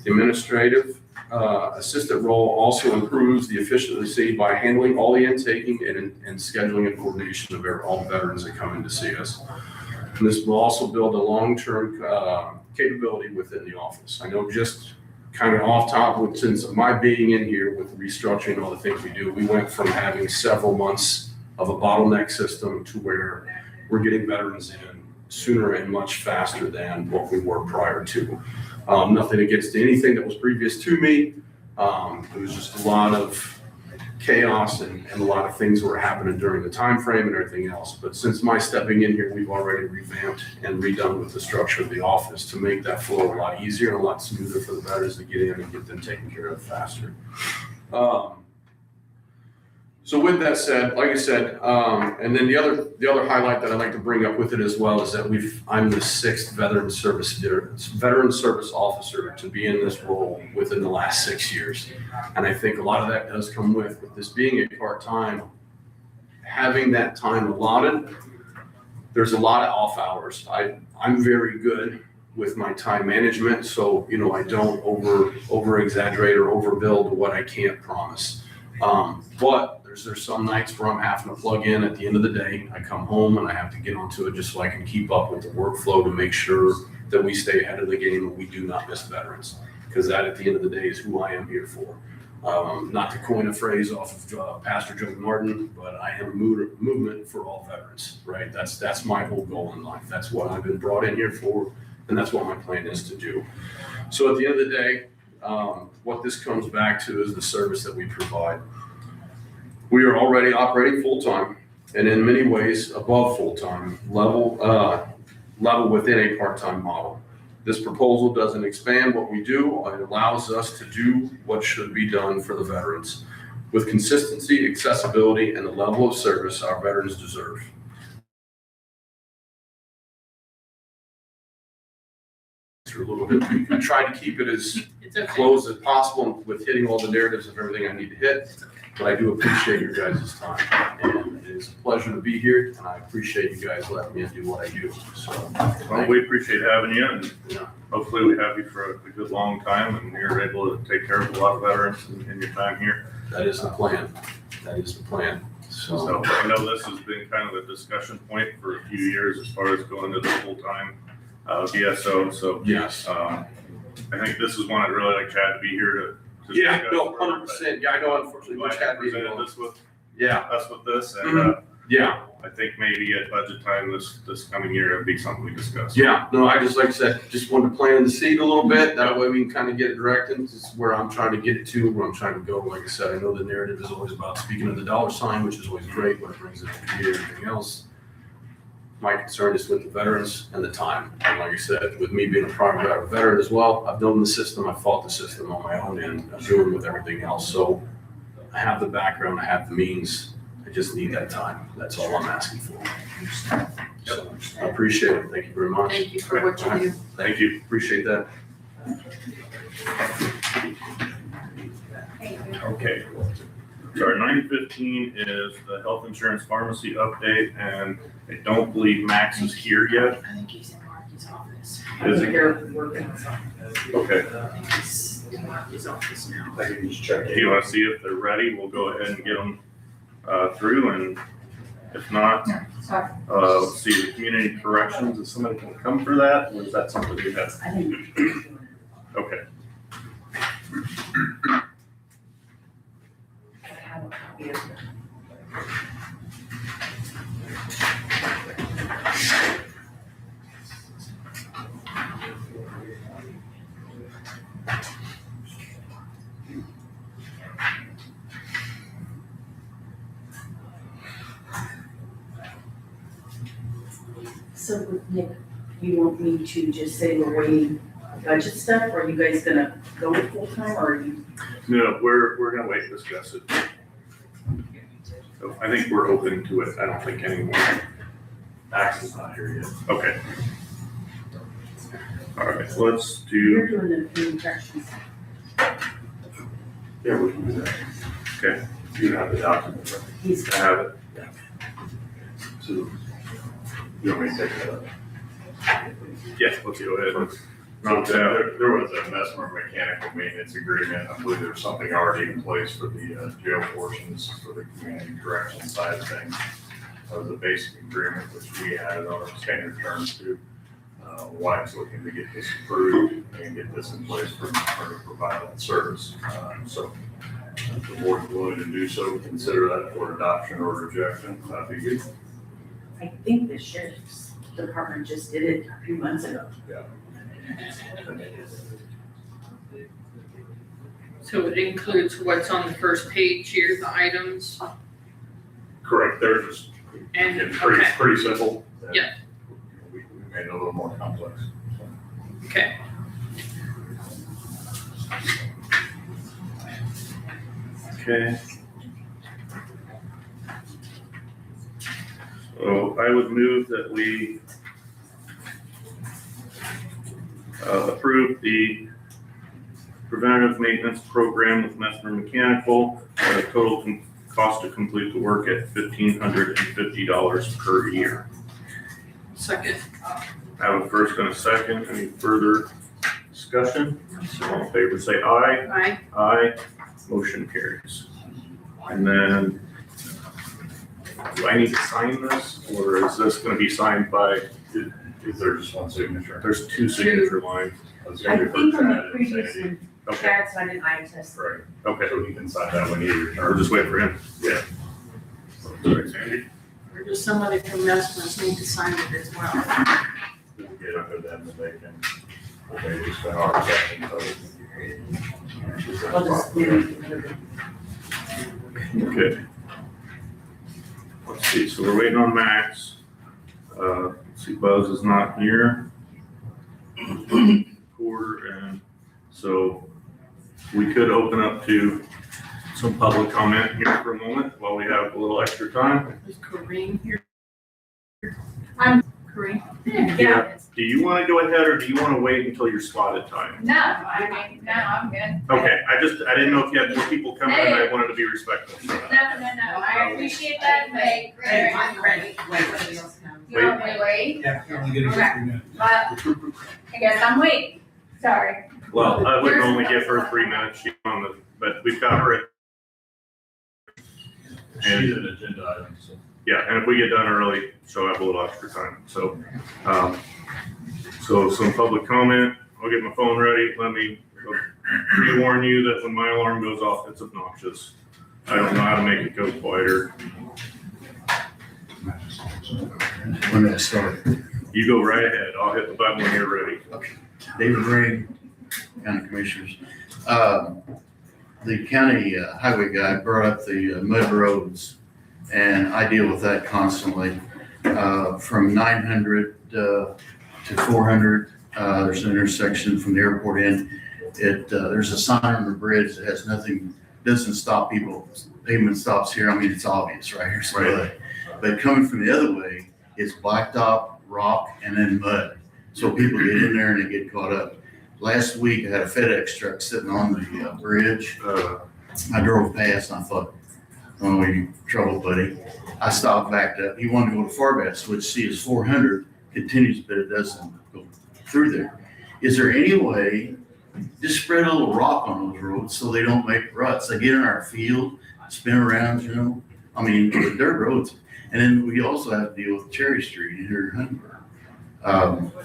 The administrative assistant role also improves the efficiency by handling all the intaking and scheduling and coordination of all the veterans that come in to see us. And this will also build a long-term capability within the office. I know just kind of off top, since my being in here with restructuring all the things we do, we went from having several months of a bottleneck system to where we're getting veterans in sooner and much faster than what we were prior to. Nothing against anything that was previous to me. It was just a lot of chaos and a lot of things were happening during the time frame and everything else. But since my stepping in here, we've already revamped and redone with the structure of the office to make that flow a lot easier and a lot smoother for the veterans to get in and get them taken care of faster. So with that said, like I said, and then the other highlight that I'd like to bring up with it as well is that I'm the 6th veteran service officer to be in this role within the last 6 years. And I think a lot of that does come with this being a part-time, having that time allotted. There's a lot of off hours. I'm very good with my time management, so I don't over exaggerate or overbuild what I can't promise. But there's some nights where I'm having to plug in at the end of the day. I come home and I have to get onto it just so I can keep up with the workflow to make sure that we stay ahead of the game and we do not miss veterans. Because that at the end of the day is who I am here for. Not to coin a phrase off of Pastor Joe Martin, but I am a movement for all veterans, right? That's my whole goal in life. That's what I've been brought in here for, and that's what my plan is to do. So at the end of the day, what this comes back to is the service that we provide. We are already operating full-time and in many ways above full-time level within a part-time model. This proposal doesn't expand what we do. It allows us to do what should be done for the veterans with consistency, accessibility, and the level of service our veterans deserve. Through a little bit, we try to keep it as close as possible with hitting all the narratives of everything I need to hit. But I do appreciate your guys' time, and it is a pleasure to be here, and I appreciate you guys letting me do what I do. So, well, we appreciate having you, and hopefully we have you for a good long time, and you're able to take care of a lot of veterans in your time here. That is the plan. That is the plan. So I know this has been kind of a discussion point for a few years as far as going to the full-time VSO. So yes, I think this is one I'd really like Chad to be here to. Yeah, no, 100%. Yeah, I know. Unfortunately, we had presented this with us with this, and yeah, I think maybe at budget time this coming year it'd be something we discuss. Yeah, no, I just like I said, just wanted to plant the seed a little bit. That way we can kind of get it directed. This is where I'm trying to get it to, where I'm trying to go. Like I said, I know the narrative is always about speaking of the dollar sign, which is always great when it brings in the community and everything else. My concern is with the veterans and the time. And like I said, with me being a prior veteran as well, I've known the system, I've fought the system on my own end, I'm doing with everything else. So I have the background, I have the means, I just need that time. That's all I'm asking for. So I appreciate it. Thank you very much. Thank you for what you do. Thank you. Appreciate that. Okay. Sorry, 9:15 is the health insurance pharmacy update, and I don't believe Max is here yet. I think he's in Marky's office. Is he? They're working on something. Okay. I think he's in Marky's office now. I can just check. Do you want to see if they're ready? We'll go ahead and get them through, and if not, let's see, the community corrections, if somebody can come for that, or is that something we have? I think. Okay. So Nick, you want me to just say we're waiting budget stuff, or are you guys gonna go full time, or are you? No, we're gonna wait to discuss it. So I think we're open to it. I don't think anyone. Max is not here yet. Okay. All right, let's You're do, doing the community corrections. Yeah, we can do that. Okay. You have the document, right? He's. I have it. So, you want me to take that up? Yes, let's go ahead. So there was a Mesmer mechanical maintenance agreement. I believe there's something already in place for the jail portions for the community correction side of things. That was a basic agreement which we added our standard terms to. White's looking to get this approved and get this in place for her to provide that service. So if the board's willing to do so, consider that for adoption or rejection. That'd be good. I think the sheriff's department just did it a few months ago. Yeah. So it includes what's on the first page here, the items, Correct. They're just, and, it's okay, pretty simple. Yeah. We made it a little more complex. okay. Okay. So I would move that we approve the preventative maintenance program with Messner Mechanical at a total cost to complete the work at $1,550 per year. Second. I have a first and a second. Any further discussion? All in favor, say aye. Aye. Aye. Motion carries. And then, do I need to sign this, or is this gonna be signed by, Is there just one signature? there's two signature lines? That's I gonna be for think on the Chad and previous Sandy. one, Okay, Chad signed an eye test. Right, okay. so he can sign that when he We'll returns. just wait for him. Yeah. Sorry, Sandy. Or does somebody from Messmer's need to sign it as well? We'll get it to them and they can, they just spend our section of it. I'll just do Okay. Let's see, so we're waiting on Max. Let's see, Buzz is not here. Porter, and so we could open up to some public comment here for a moment while we have a little extra time. Is Corinne here? Corinne? Yeah. Do you want to go ahead, or do you want to wait until your spotted time? No, I mean, no, I'm good. Okay, I didn't know if you had more people coming, and I wanted to be respectful. No, I appreciate that, but. Wait, I'm ready. Wait, somebody else comes. You want me to wait? Yeah, you're only getting Okay. 3 minutes. Well, I guess I'm waiting, sorry. Well, I would normally give her 3 minutes, she's on the, but we've got her at. She's an agenda item, so. Yeah, and if we get done early, she'll have a little extra time, so, so some public comment, I'll get my phone ready, let me pre-warn you that when my alarm goes off, it's obnoxious. I don't know how to make it go quieter. When did I start? You go right ahead, I'll hit the button when you're ready. David Ring, County Commissioners. The county highway guy brought up the mud roads, and I deal with that constantly. From 900 to 400, there's an intersection from the airport in. There's a sign on the bridge that has nothing, doesn't stop people. Pavement stops here. I mean, it's obvious right here. Right. But coming from the other way, it's blacktop, rock, and then mud. So people get in there and they get caught up. Last week, I had a FedEx truck sitting on the bridge, I drove past and I thought, oh, you trouble, buddy. I stopped, backed up. He wanted to go to Farbest, which see is 400 continues, but it doesn't go through there. Is there any way, just spread a little rock on those roads so they don't make ruts? They get in our field, spin around, you know? I mean, the dirt roads. And then we also have to deal with Cherry Street here in Huntsburg.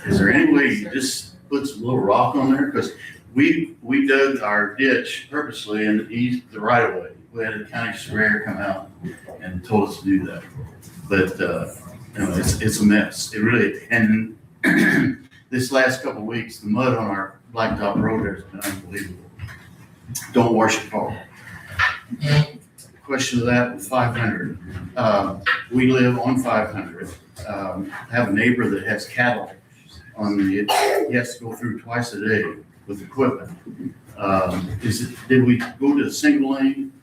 Is there any way you just put some little rock on there? Because we dug our ditch purposely and the right of way. We had a county surveyor come out and told us to do that. But, you know, it's a mess. It really, and this last couple of weeks, the mud on our blacktop road there has been unbelievable. Don't wash your car. Question of that with 500. We live on 500. Have a neighbor that has cattle on the, he has to go through twice a day with equipment. Did we go to a single lane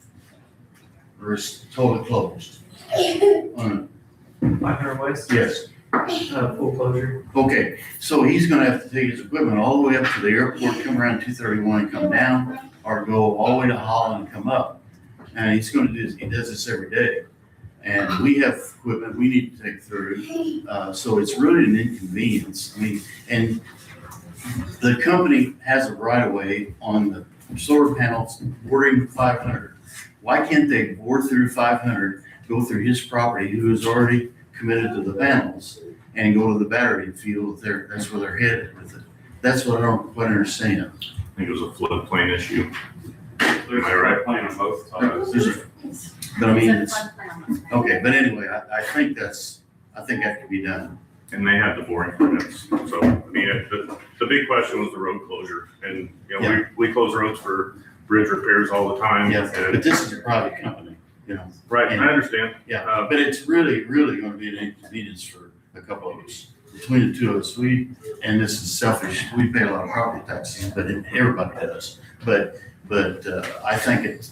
or is it totally closed? 500 West? Yes. Full closure. Okay, so he's gonna have to take his equipment all the way up to the airport, come around 231 and come down, or go all the way to Holland and come up. And he's gonna do this, he does this every day. And we have equipment we need to take through, so it's really an inconvenience. I mean, and the company has a right of way on the solar panels bordering 500. Why can't they bore through 500, go through his property, who is already committed to the panels, and go to the battery field there? That's where they're headed with it. That's what I don't quite understand. I think it was a floodplain issue. Am I right? Plan on both sides. But I mean, it's, okay, but anyway, I think that could be done. And they had the boring permits. So, I mean, the big question was the road closure. And, you know, we close roads for bridge repairs all the time. Yeah, but this is a private company, you know. Right, And- I understand. Yeah, but it's really, really gonna be an inconvenience for a couple of us. Between the two of us, and this is selfish, we pay a lot of property taxes, but everybody does. But I think it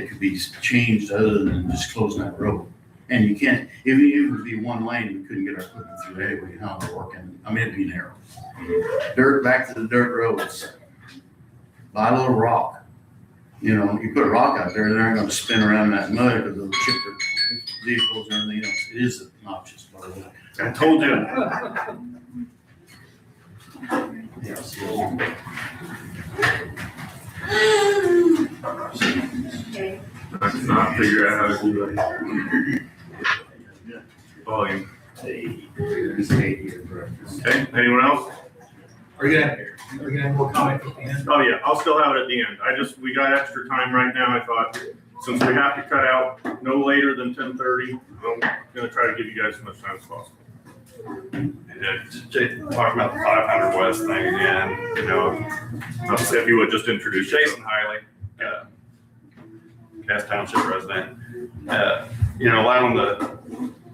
could be changed other than just closing that road. And you can't, if it would be one lane, we couldn't get our equipment through anyway, how we're working. I mean, it'd be narrow. Dirt, back to the dirt roads. Buy a little rock. You know, you put a rock out there, they're not gonna spin around in that mud because they'll chip their vehicles and everything else. It is obnoxious, by the way. I told you. I could not figure out how to do that. Volume. Okay, anyone else? Are you gonna have more comment at the end? Oh, yeah, I'll still have it at the end. We got extra time right now. I thought, since we have to cut out no later than 10:30, I'm gonna try to give you guys as much time as possible. Talking about the 500 West thing again, you know. If you would just introduce Jason Hiley, Cass Township resident. You know, allowing the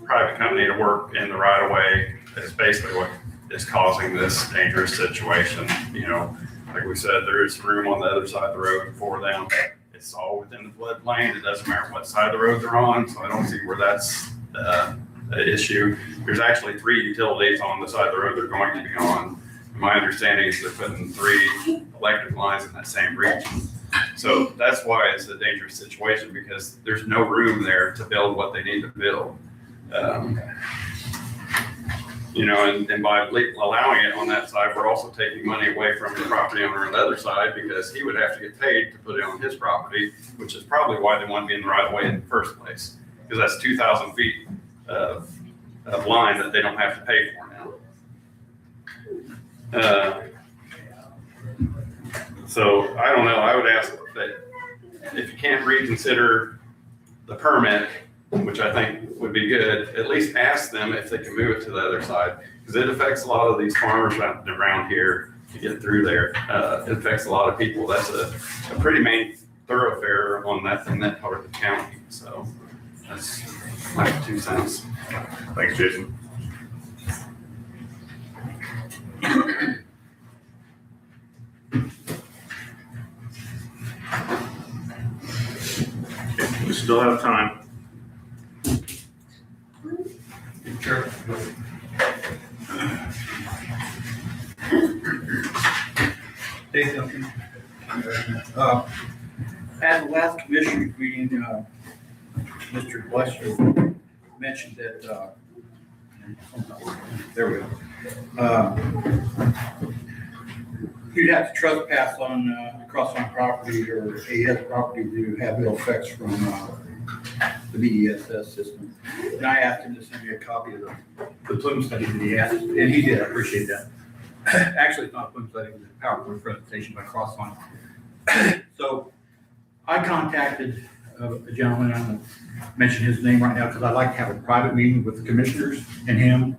private company to work in the right of way is basically what is causing this dangerous situation. You know, like we said, there is room on the other side of the road for them. It's all within the floodplain. It doesn't matter what side of the road they're on, so I don't see where that's an issue. There's actually 3 utilities on the side of the road they're going to be on. My understanding is they're putting 3 electric lines in that same region. So that's why it's a dangerous situation, because there's no room there to build what they need to build. You know, and by allowing it on that side, we're also taking money away from the property owner on the other side, because he would have to get paid to put it on his property, which is probably why they want to be in the right of way in the first place, because that's 2,000 feet of line that they don't have to pay for now. So I don't know, I would ask that if you can't reconsider the permit, which I think would be good, at least ask them if they can move it to the other side, because it affects a lot of these farmers around here to get through there. It affects a lot of people. That's a pretty main thoroughfare on that in that part of the county. So that's my 2 cents. Thanks, Jason. We still have time. Sure. Dave, At the last commissioners meeting, Mr. Lester mentioned that, there we go. You'd have to trespass on, across on property or AES property to have ill effects from, the BESS system. And I asked him to send me a copy of the plume study that he asked, and he did, I appreciate that. Actually, it's not a plume study, it was a PowerPoint presentation by Crossline. So I contacted a gentleman, I'm gonna mention his name right now, because I'd like to have a private meeting with the commissioners and him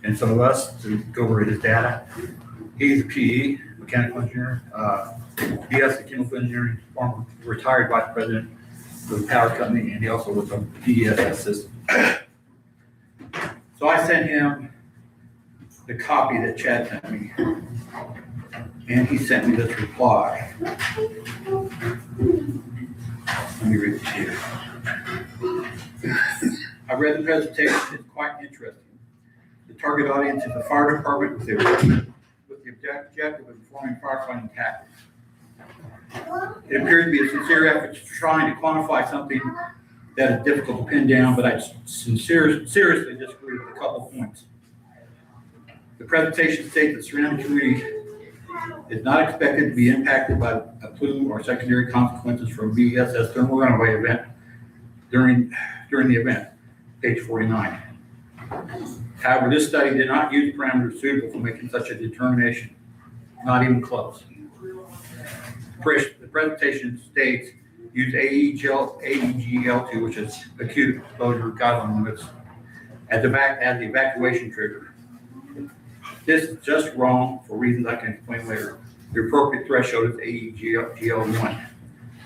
and some of us to go over his data. He's a PE, mechanical engineer, BS, chemical engineering, former retired vice president of the power company, and he also was on the DESS system. So I sent him the copy that Chad sent me, and he sent me this reply. Let me read it to you. I read the presentation, it's quite interesting. The target audience is the fire department with the objective of informing firefighting tactics. It appears to be a sincere effort to trying to quantify something that is difficult to pin down, but I seriously disagree with a couple of points. The presentation states that surrounding community is not expected to be impacted by a plume or secondary consequences from BESS thermal runaway event during the event, page 49. However, this study did not use parameters suitable for making such a determination, not even close. The presentation states use AEGL2, which is acute exposure guideline limits, as the evacuation trigger. This is just wrong for reasons I can explain later. The appropriate threshold is AEGL1,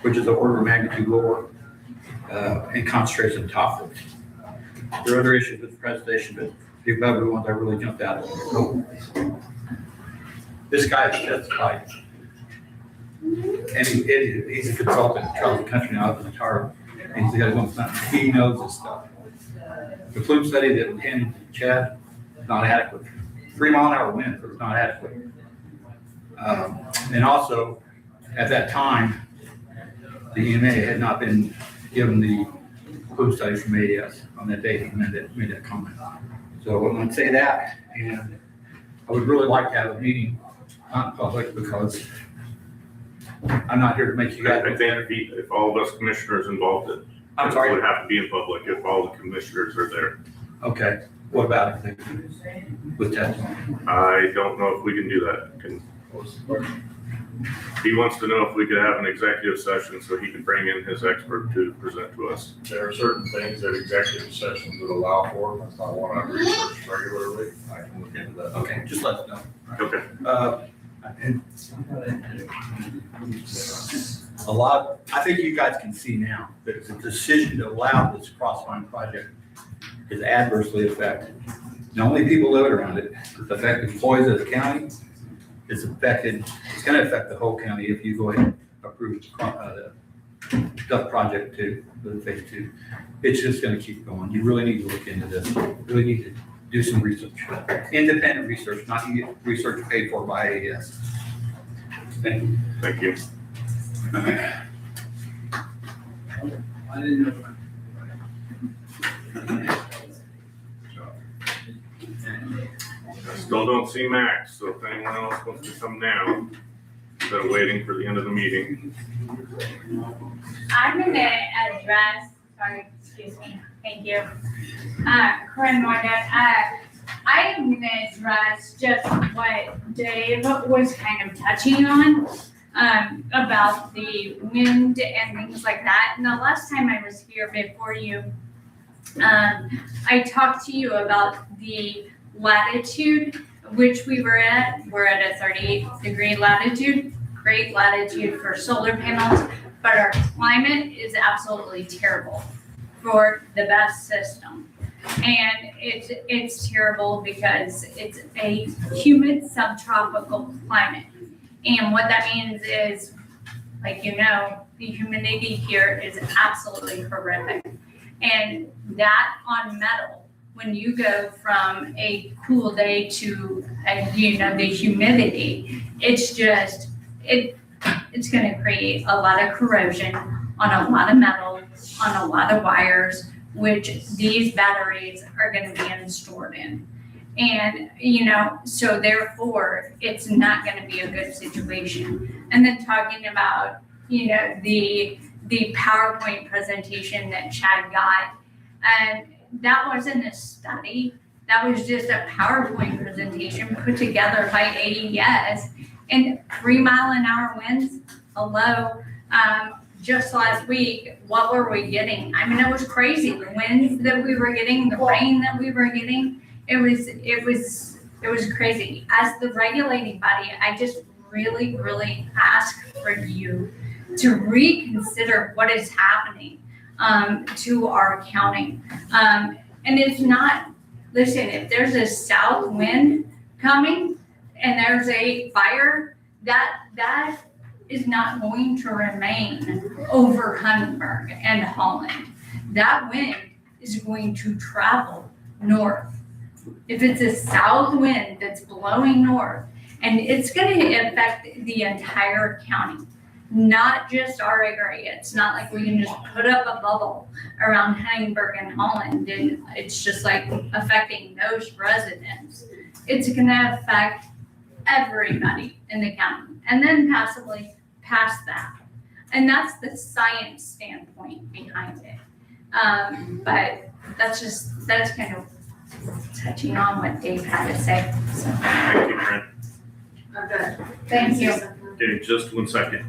which is an order of magnitude lower in concentration of toxins. There are other issues with the presentation, but the above are the ones I really jumped out at. So, this guy is testified, and he's a consultant at Charles Country now, he's retired, and he's got his own son. He knows this stuff. The plume study that him and Chad is not adequate. 3 mile an hour wind, but it's not adequate. And also, at that time, the EMA had not been given the plume study from AES on that day he made that comment. So I'm going to say that, and I would really like to have a meeting, not in public, because I'm not here to make you guys. I think if all of us commissioners involved it, I'm sorry? it would have to be in public if all the commissioners are there. Okay, what about it with testimony? I don't know if we can do that. He wants to know if we could have an executive session so he can bring in his expert to present to us. There are certain things that executive sessions would allow for, that's not one I research regularly, I can look into that. Okay, just let us know. Okay. And a lot, I think you guys can see now that the decision to allow this crossline project is adversely affected not only people living around it, it's affected employees of the county, it's going to affect the whole county if you go ahead and approve the Duck project too, the phase 2. It's just going to keep going. You really need to look into this. You really need to do some research, independent research, not research paid for by AES. Thank you. Thank you. I didn't know. Still don't see Max, so if anyone else wants to come now, instead of waiting for the end of the meeting. I'm gonna address, sorry, excuse me, thank you. Corinne Morgan, I am gonna address just what Dave was kind of touching on, about the wind and things like that. And the last time I was here before you, I talked to you about the latitude which we were at. We're at a 38-degree latitude, great latitude for solar panels, but our climate is absolutely terrible for the best system. And it's terrible because it's a humid subtropical climate. And what that means is, like, you know, the humidity here is absolutely horrific. And that on metal, when you go from a cool day to, the humidity, it's just, It's gonna create a lot of corrosion on a lot of metal, on a lot of wires, which these batteries are gonna be stored in. And, so therefore, it's not gonna be a good situation. And then talking about, the PowerPoint presentation that Chad got, and that wasn't a study, that was just a PowerPoint presentation put together by AES. And 3-mile-an-hour winds, hello, just last week, what were we getting? I mean, it was crazy, the winds that we were getting, the rain that we were getting. It was crazy. As the regulating body, I just really, really ask for you to reconsider what is happening to our county. And it's not, listen, if there's a south wind coming and there's a fire, that is not going to remain over Huntingburg and Holland. That wind is going to travel north. If it's a south wind that's blowing north, and it's going to affect the entire county, not just our area. It's not like we can just put up a bubble around Huntingburg and Holland and it's just like affecting those residents. It's going to affect everybody in the county and then possibly past that. And that's the science standpoint behind it. But that's kind of touching on what Dave had to say. So. Thank you, Brent. Okay. Thank you. Okay, just 1 second.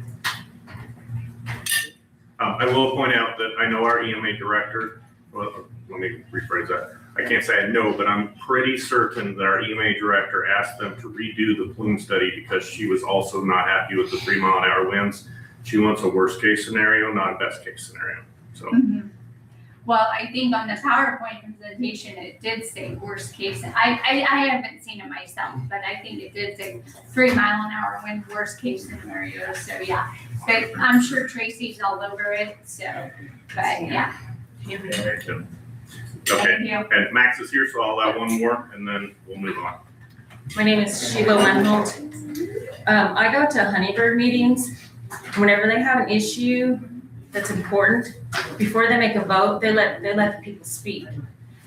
I will point out that I know our EMA director, well, let me rephrase that. I can't say I know, but I'm pretty certain that our EMA director asked them to redo the plume study because she was also not happy with the 3-mile-an-hour winds. She wants a worst case scenario, not a best case scenario. So. Mm-hmm. Well, I think on the PowerPoint presentation, it did say worst case. I haven't seen it myself, but I think it did say 3-mile-an-hour wind, worst case scenario. So yeah, but I'm sure Tracy's all over it. So, but yeah. Okay, Thank you. and Max is here, so I'll allow one more and then we'll move on. My name is Sheila Wendholt. I go to Huntingburg meetings. Whenever they have an issue that's important, before they make a vote, they let the people speak.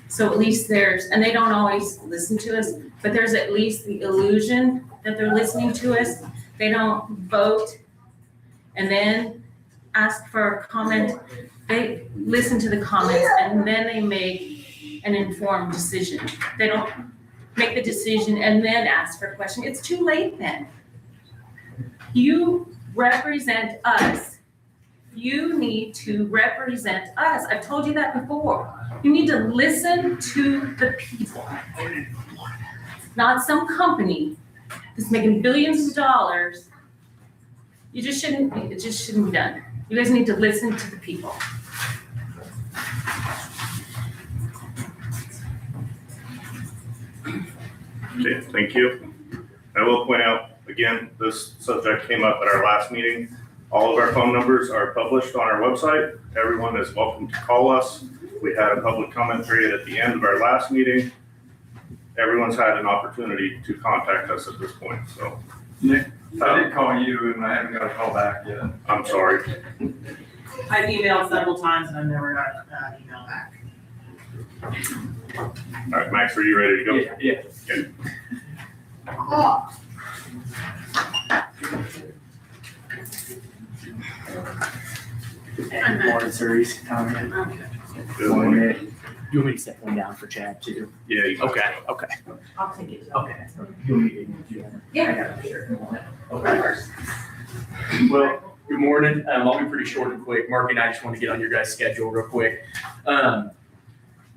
So at least and they don't always listen to us, but there's at least the illusion that they're listening to us. They don't vote and then ask for a comment. They listen to the comments and then they make an informed decision. They don't make the decision and then ask for a question. It's too late then. You represent us. You need to represent us. I've told you that before. You need to listen to the people, not some company that's making billions of dollars. It just shouldn't be done. You guys need to listen to the people. Okay, thank you. I will point out, again, this subject came up at our last meeting. All of our phone numbers are published on our website. Everyone is welcome to call us. We had a public comment period at the end of our last meeting. Everyone's had an opportunity to contact us at this point, so. Nick, I did call you and I haven't got a call back yet. I'm sorry. I've emailed several times and I've never got an email back. All right, Max, are you ready to go? Yeah. Okay. Good morning, sirs. How are you? Good morning. You want me to set one down for Chad too? Yeah. You can. Okay. I'll take it. Okay. You want me to do that? Yeah. Okay. Well, good morning. I'll be pretty short and quick. Mark and I just want to get on your guys' schedule real quick.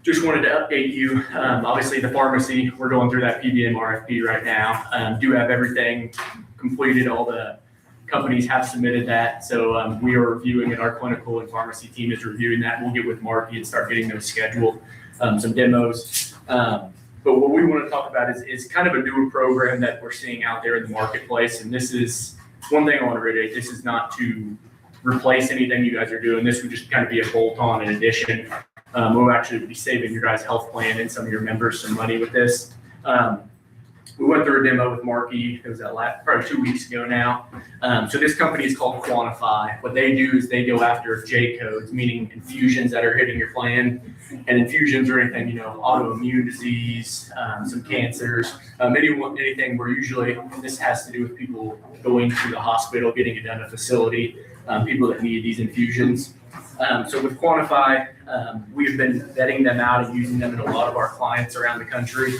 Just wanted to update you. Obviously, the pharmacy, we're going through that PBM RFP right now. Do have everything completed. All the companies have submitted that. So we are reviewing it. Our clinical and pharmacy team is reviewing that. We'll get with Marky and start getting those scheduled, some demos. But what we want to talk about is kind of a newer program that we're seeing out there in the marketplace. And this is one thing I want to reiterate. This is not to replace anything you guys are doing. This would just kind of be a bolt-on in addition. We'll actually be saving your guys' health plan and some of your members some money with this. we went through a demo with Marky. It was probably 2 weeks ago now. So this company is called Quantify. What they do is they go after J codes, meaning infusions that are hitting your plan. And infusions are anything, autoimmune disease, some cancers, anything where usually this has to do with people going to the hospital, getting it done at a facility, people that need these infusions. So with Quantify, we've been vetting them out and using them in a lot of our clients around the country.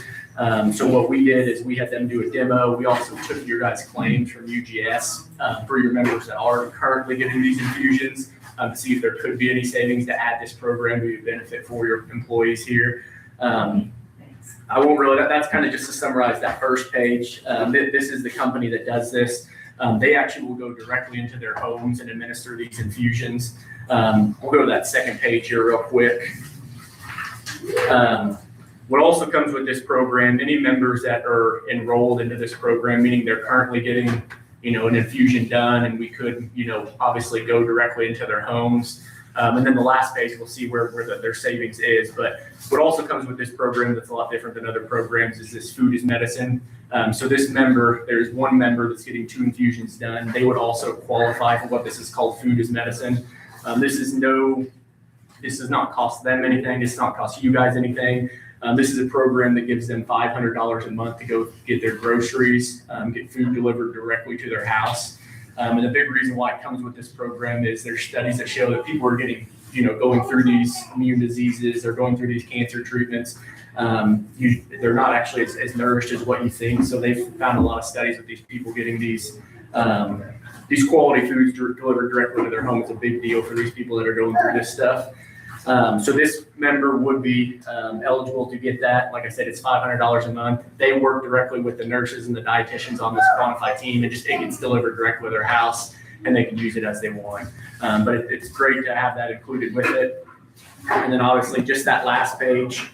So what we did is we had them do a demo. We also took your guys' claims from UGS for your members that are currently getting these infusions to see if there could be any savings to add this program to be a benefit for your employees here. I won't really, that's kind of just to summarize that first page. This is the company that does this. They actually will go directly into their homes and administer these infusions. We'll go to that second page here real quick. What also comes with this program, any members that are enrolled into this program, meaning they're currently getting, an infusion done, and we could, obviously go directly into their homes. And then the last page, we'll see where their savings is. But what also comes with this program that's a lot different than other programs is this food is medicine. So this member, there's one member that's getting 2 infusions done. They would also qualify for what this is called food is medicine. This does not cost them anything. This does not cost you guys anything. This is a program that gives them $500 a month to go get their groceries, get food delivered directly to their house. And the big reason why it comes with this program is there's studies that show that people are getting, going through these immune diseases, they're going through these cancer treatments. They're not actually as nourished as what you think. So they've found a lot of studies with these people getting these quality foods delivered directly to their home. It's a big deal for these people that are going through this stuff. So this member would be eligible to get that. Like I said, it's $500 a month. They work directly with the nurses and the dietitians on this Quantify team, and just it gets delivered directly to their house, and they can use it as they want. But it's great to have that included with it. And then obviously just that last page,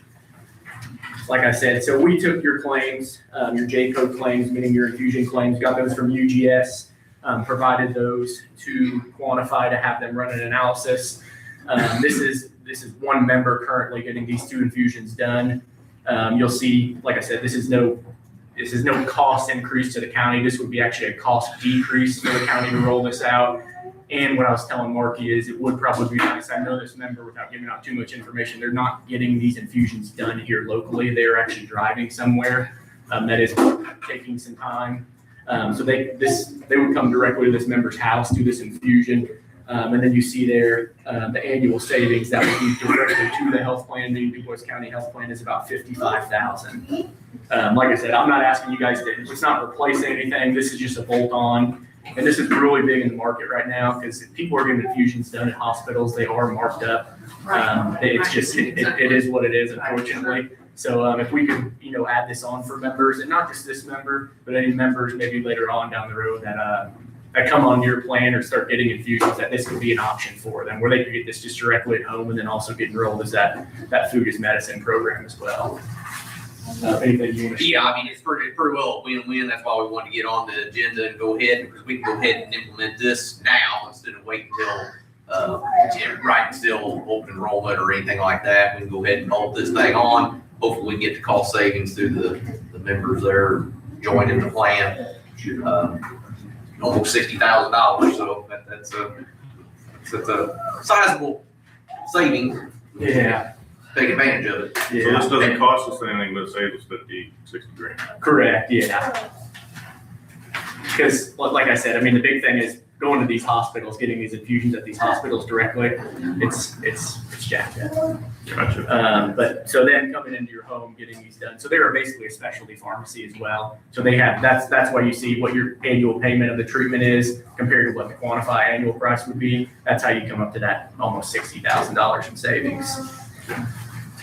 like I said, so we took your claims, your J-code claims, meaning your infusion claims, got those from UGS, provided those to Quantify to have them run an analysis. This is one member currently getting these 2 infusions done. You'll see, like I said, this is no cost increase to the county. This would be actually a cost decrease for the county to roll this out. And what I was telling Marky is it would probably be nice. I know this member, without giving out too much information, they're not getting these infusions done here locally. They're actually driving somewhere. That is taking some time. So they would come directly to this member's house, do this infusion. And then you see there the annual savings that would be directly to the health plan. The Du Bois County Health Plan is about $55,000. Like I said, I'm not asking you guys to, it's not replacing anything. This is just a bolt on. And this is really big in the market right now because people are getting infusions done at hospitals. They are marked up. It's just, it is what it is, unfortunately. So if we could, add this on for members, and not just this member, but any members maybe later on down the road that come on your plan or start getting infusions, that this could be an option for them, where they could get this just directly at home and then also get enrolled as that food is medicine program as well. Anything you want to share? Yeah, I mean, it's pretty well a win-win. That's why we want to get on the agenda and go ahead, because we can go ahead and implement this now instead of waiting until right until open enrollment or anything like that. We can go ahead and bolt this thing on. Hopefully we can get the cost savings through the members there joining the plan. Almost $60,000, so that's a sizable savings. Yeah. Take advantage of it. So this doesn't cost us anything, but it saves us 50, 60 grand. Correct, yeah. Because like I said, I mean, the big thing is going to these hospitals, getting these infusions at these hospitals directly. It's jacked up. Gotcha. But so then coming into your home, getting these done. So they are basically a specialty pharmacy as well. So they have, that's why you see what your annual payment of the treatment is compared to what the Quantify annual price would be. That's how you come up to that almost $60,000 in savings.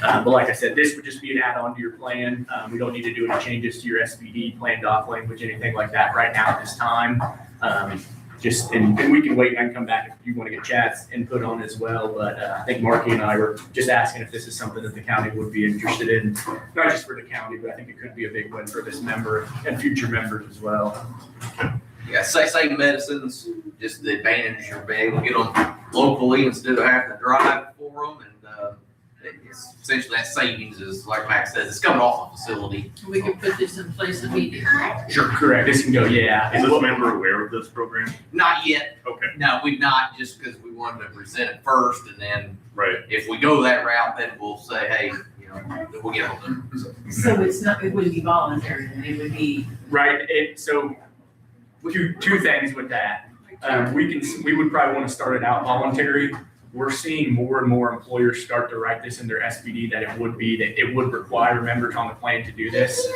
But like I said, this would just be an add-on to your plan. We don't need to do any changes to your SPD, plan doc language, anything like that right now at this time. And we can wait and come back if you want to get Chad's input on as well. But I think Marky and I were just asking if this is something that the county would be interested in, not just for the county, but I think it could be a big win for this member and future members as well. Yeah, same medicines, just the advantage you're being able to get them locally instead of having to drive for them. And it's essentially that savings is, like Max says, it's coming off the facility. We could put this in place immediately. Sure, correct. This can go, yeah. Is this member aware of this program? Not yet. Okay. No, we've not, just because we wanted to present it first, and then Right. if we go that route, then we'll say, hey, you know, we'll get on them. So it's not, it wouldn't be voluntary, then it would be. Right, so two things with that. We would probably want to start it out voluntary. We're seeing more and more employers start to write this in their SPD that it would require members on the plan to do this.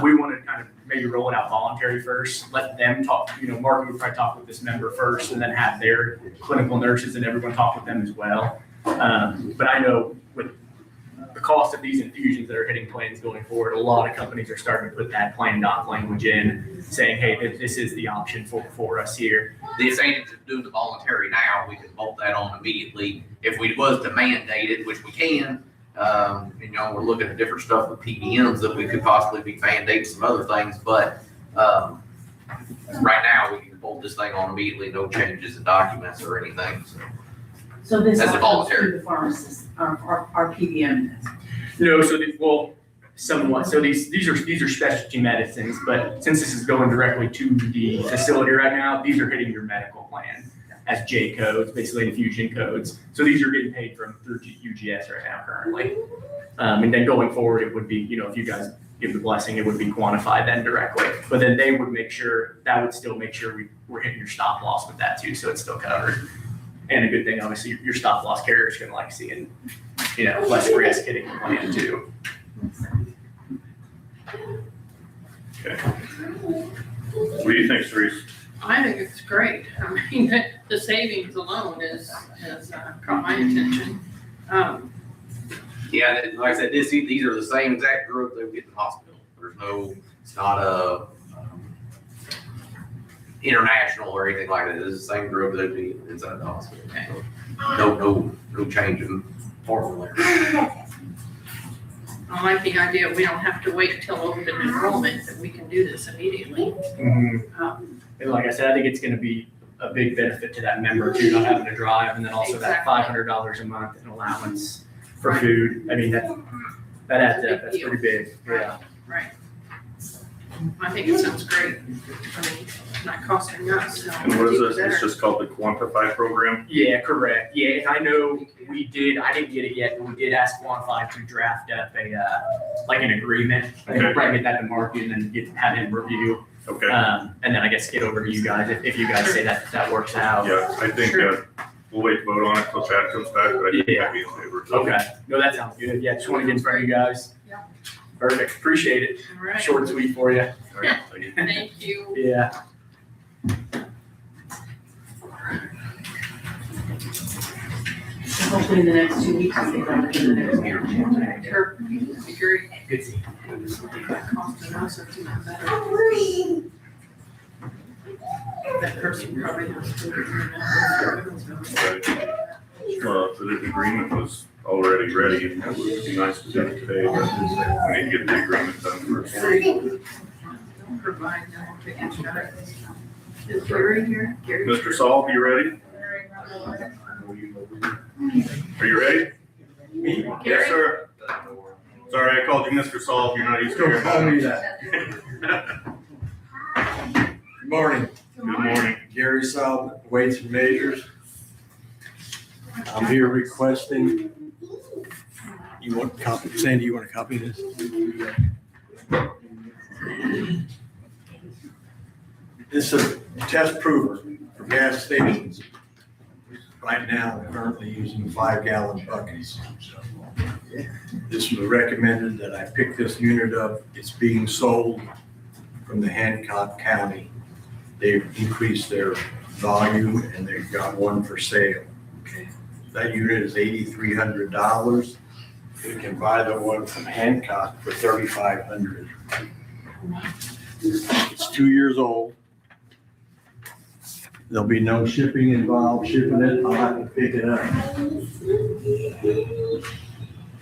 We want to kind of maybe roll it out voluntary first, let them talk, Mark would probably talk with this member first and then have their clinical nurses and everyone talk with them as well. But I know with the cost of these infusions that are hitting plans going forward, a lot of companies are starting to put that plan doc language in, saying, hey, this is the option for us here. The advantage of doing the voluntary now, we can bolt that on immediately. If we was to mandate it, which we can, we're looking at different stuff with PDMs that we could possibly be mandating some other things, but right now we can bolt this thing on immediately, no changes in documents or anything. So this As a all goes voluntary. to the pharmacist, our PBM. No, somewhat. So these are specialty medicines, but since this is going directly to the facility right now, these are hitting your medical plan as J codes, basically infusion codes. So these are getting paid through UGS right now currently. And then going forward, it would be, if you guys give the blessing, it would be quantified then directly. But then they would that would still make sure we're hitting your stop loss with that too, so it's still covered. And a good thing, obviously, your stop loss carrier is going to like seeing, less risk hitting the plan too. Okay. What do you think, Therese? I think it's great. I mean, the savings alone has caught my attention. Yeah, like I said, these are the same exact group that we get in the hospital. It's not a international or anything like that. It's the same group that be inside the hospital. No change in formula. I like the idea we don't have to wait till open enrollment, that we can do this immediately. And like I said, I think it's going to be a big benefit to that member too, not having to drive, and then also that $500 a month in allowance for food. I mean, that adds up. That's pretty big. Yeah. Right. I think it sounds great. I mean, not costing us. So And what is this? better. It's just called the Quantify program? Yeah, correct. Yeah, and I know I didn't get it yet, but we did ask Quantify to draft up an agreement. Okay. Probably get that to Mark and then have him review. Okay. And then I guess get over to you guys if you guys say that works out. Yeah, I think we'll wait to vote on it until Chad comes back, but I think I'd be in favor. Okay. No, that sounds good. Yeah, just want to get in front of you guys. Yeah. Perfect. Appreciate it. All right. Short and sweet for you. All right, thank you. Thank you. Yeah. Hopefully in the next 2 weeks, they come to the next hearing. Sure. That'd be great. Good seeing Costing us, it's even better. That person probably has to. So the agreement was already ready, and it would be nice to do it today, but we need to get the agreement done first. Provide them to each other. Is Gary here? Gary? Mr. Saul, you ready? Are you ready? Yes, sir. Sorry, I called you Mr. Saul, you're not used to hearing Call me that. Good morning. Good morning. Gary Saul, Weights and Measures. I'm here requesting, you want a copy, Sandy, you want a copy of this? This is a test prover for gas stations. Right now, they're currently using 5-gallon buckets. This was recommended that I pick this unit up. It's being sold from the Hancock County. They've increased their volume and they've got one for sale. That unit is $8,300. We can buy the one from Hancock for $3,500. It's 2 years old. There'll be no shipping involved, shipping it, I'll have to pick it up.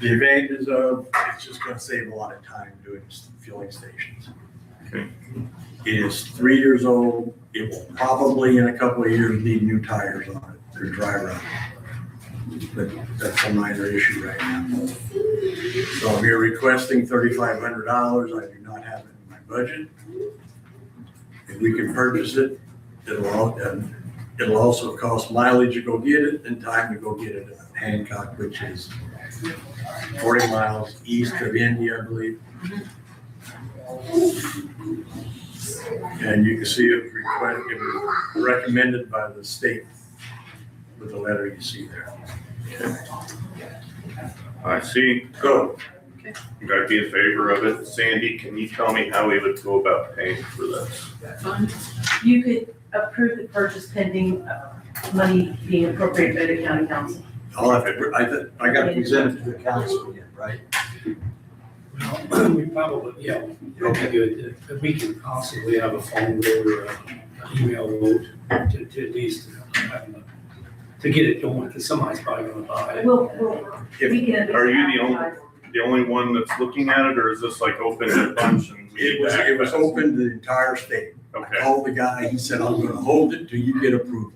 The advantages of, it's just gonna save a lot of time doing fueling stations. Okay. It is 3 years old, it will probably in a couple of years need new tires on it, they're dry rot. but that's a minor issue right now. So if you're requesting $3,500, I do not have it in my budget. If we can purchase it, it'll also cost mileage to go get it and time to go get it in Hancock, which is 40 miles east of Indy, I believe. And you can see it was recommended by the state with the letter you see there. I see. Go. You gotta be in favor of it. Sandy, can you tell me how we would go about paying for this? You could approve the purchase pending money being appropriated by the county council. I got to present it to the council again, right? Well, we probably, yeah, it'd be good if we could possibly have a phone vote or an email vote to at least to get it going, because somebody's probably gonna buy it. We can. Are you the only one that's looking at it, or is this like open to a bunch and? It was open to the entire state. Okay. I called the guy, he said, I'm gonna hold it till you get approval.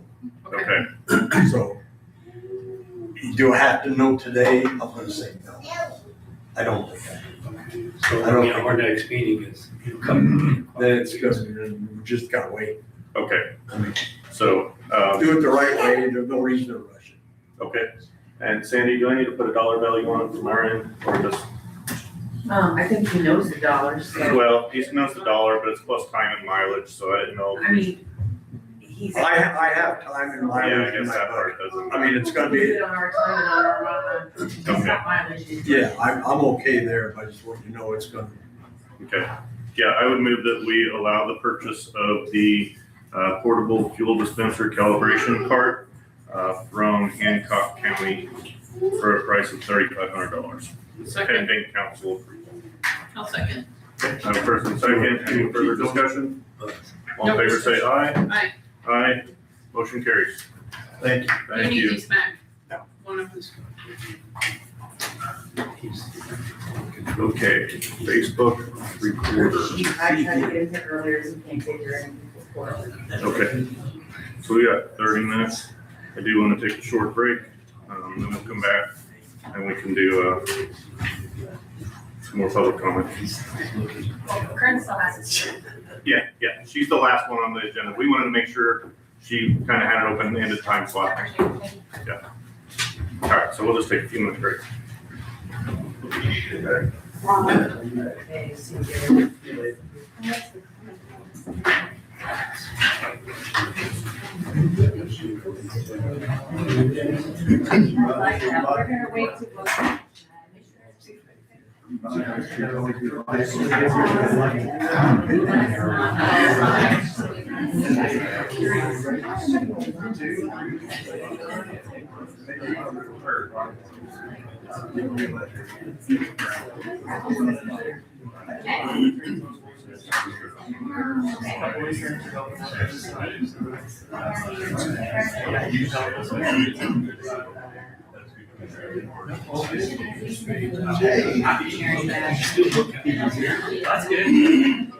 Okay. So, do I have to know today? I'm gonna say no. I don't think that. So, I don't you know, think- our next meeting is coming. Then it's just, we just gotta wait. Okay, so, Do it the right way, there's no reason to rush it. okay. And Sandy, do I need to put a dollar value on it from our end, or just? I think he knows the dollars, so, Well, he knows the dollar, but it's plus time and mileage, so I didn't know. I mean, he's. I have time and Yeah, I mileage in guess my that budget. part doesn't. I mean, it's gonna We do be, it on our time and on our, it's not mileage. yeah, I'm okay there, but I just want you to know it's gonna. Okay, yeah, I would move that we allow the purchase of the portable fuel dispenser calibration cart from Hancock County for a price of $3,500. Second. Pending council approval. I'll second. Okay, I have a first and second, any further discussion? All in favor say aye. Aye. Aye, motion carries. Thank you. Thank You need you. these back. One of these. Okay, Facebook recorder. I tried to get him here earlier, so he can't take your anything before. Okay, so we got 30 minutes. I do want to take a short break, then we'll come back and we can do some more public comment. Kern still has his. Yeah, she's the last one on the agenda. We wanted to make sure she kind of had an open-ended time slot. Yeah. All right, so we'll just take a few minutes break. Okay. We're gonna wait to go. That's good.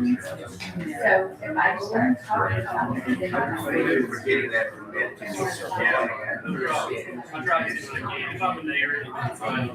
So if I start talking about it, then I'm We're getting that from that. I tried to, if I'm in the area, it's fine.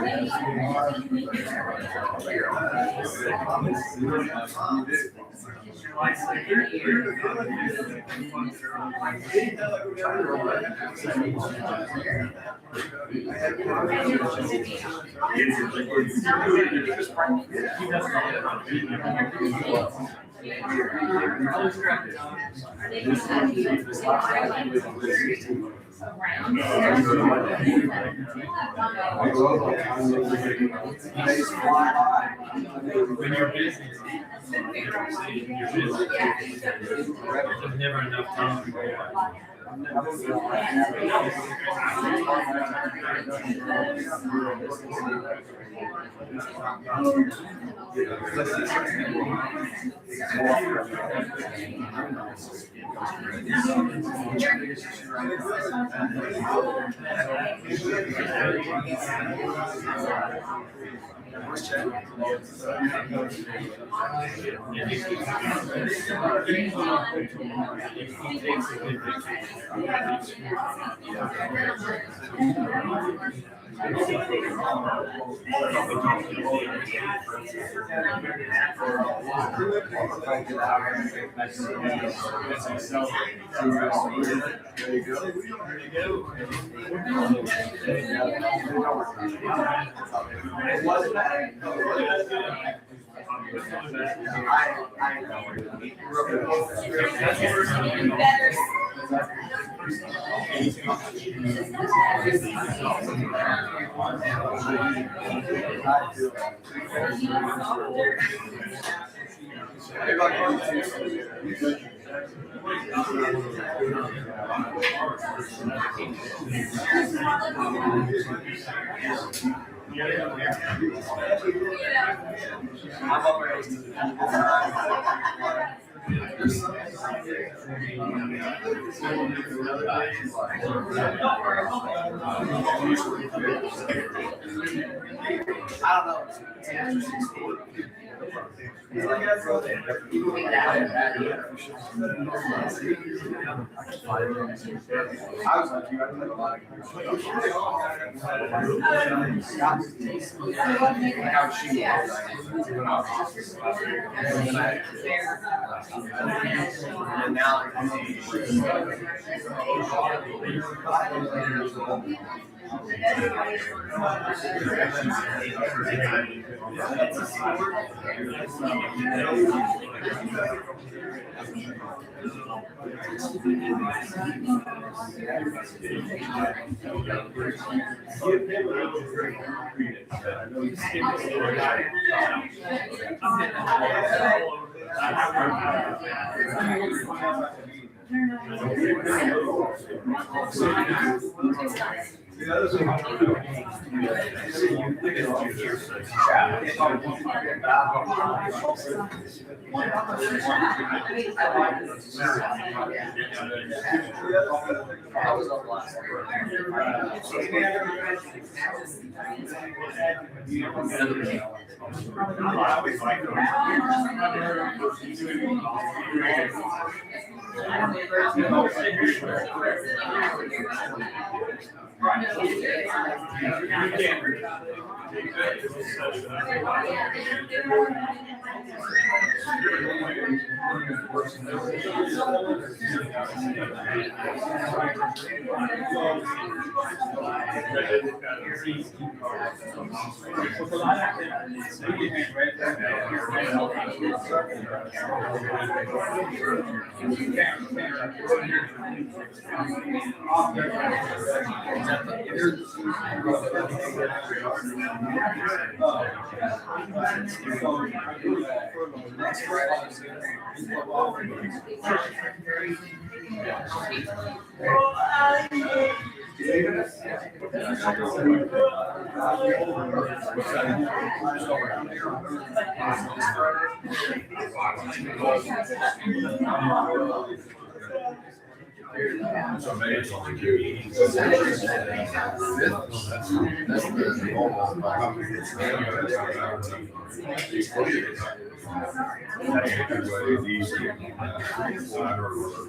When you're busy, there's never enough time.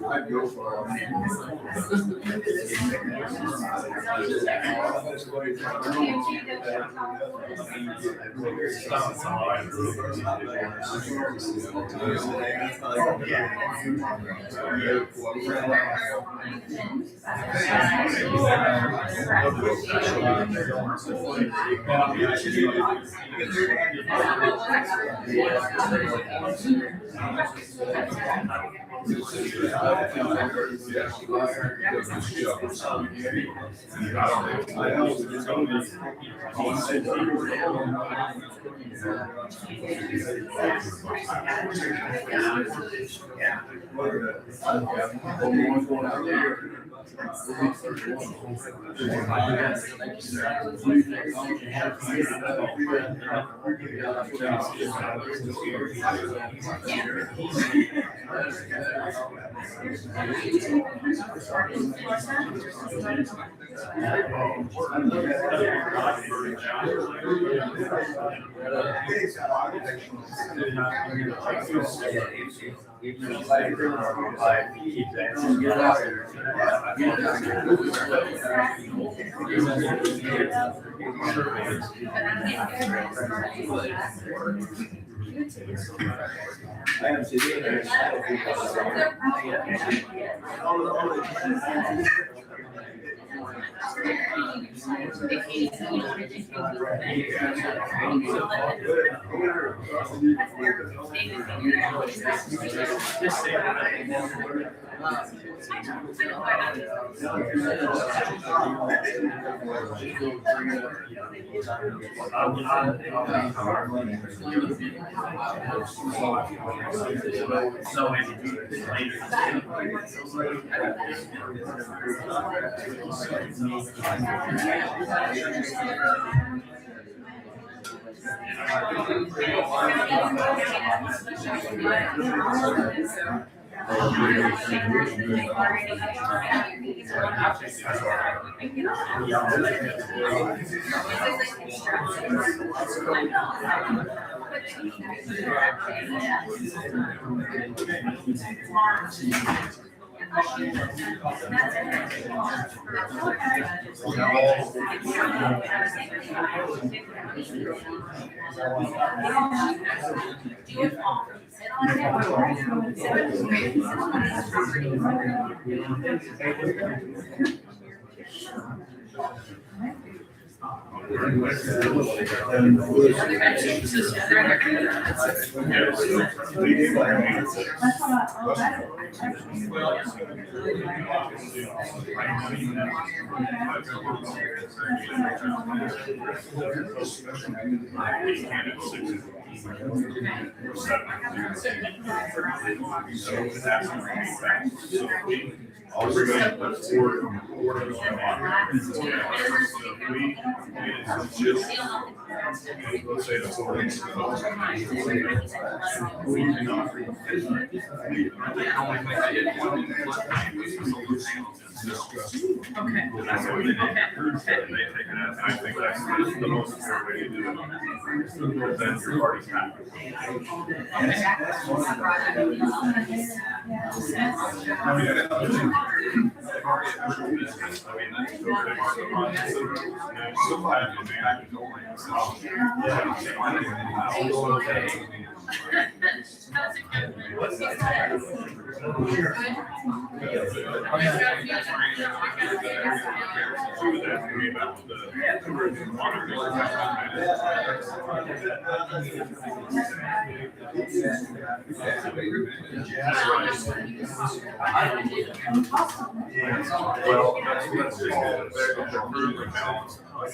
I'd go for I think that's the most fair way to do it. Then your party's happy. Well, that's just the balance. The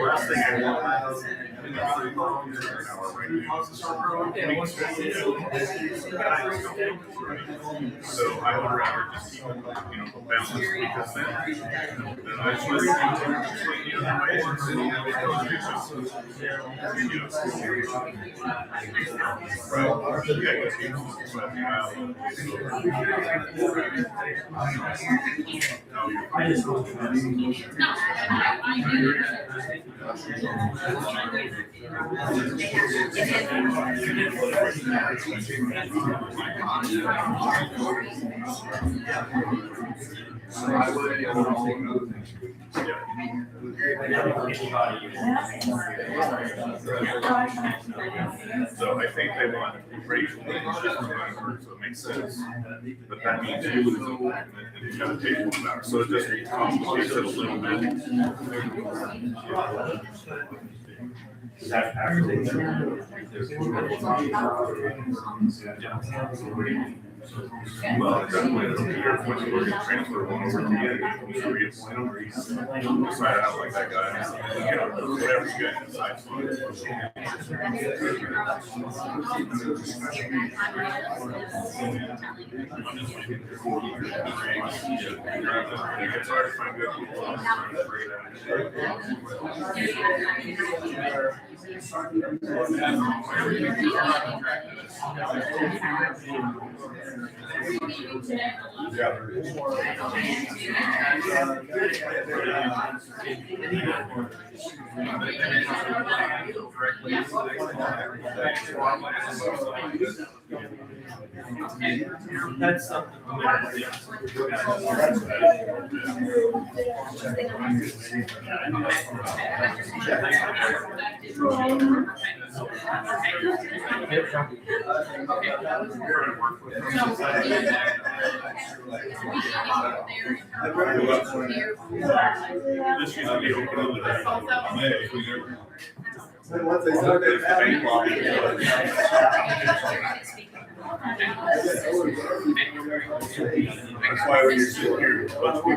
last thing I want. So I would rather just keep, balance because then I just want to So I think they want racial insurance, so it makes sense. But that means you lose a line and you gotta pay for that. So it just complicates it a little bit. Well, definitely, your point of order transfer one over to the other, you can reappoint them, or you can decide out like that guy, you know, whatever you guys decide. It's hard to find good people. That's something. This used to be open to the Once they start that. That's why when you're sitting here, let's be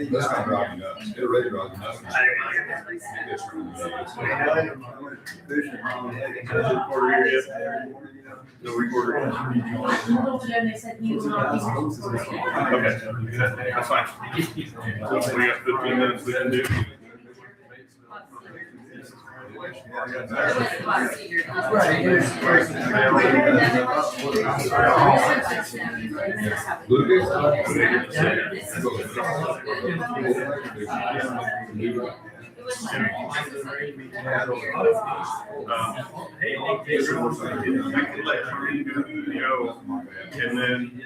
That's not driving nuts. Get ready to drive nuts. No recorder. Okay, that's fine. So we got 15 minutes we can do. I could let you go, and then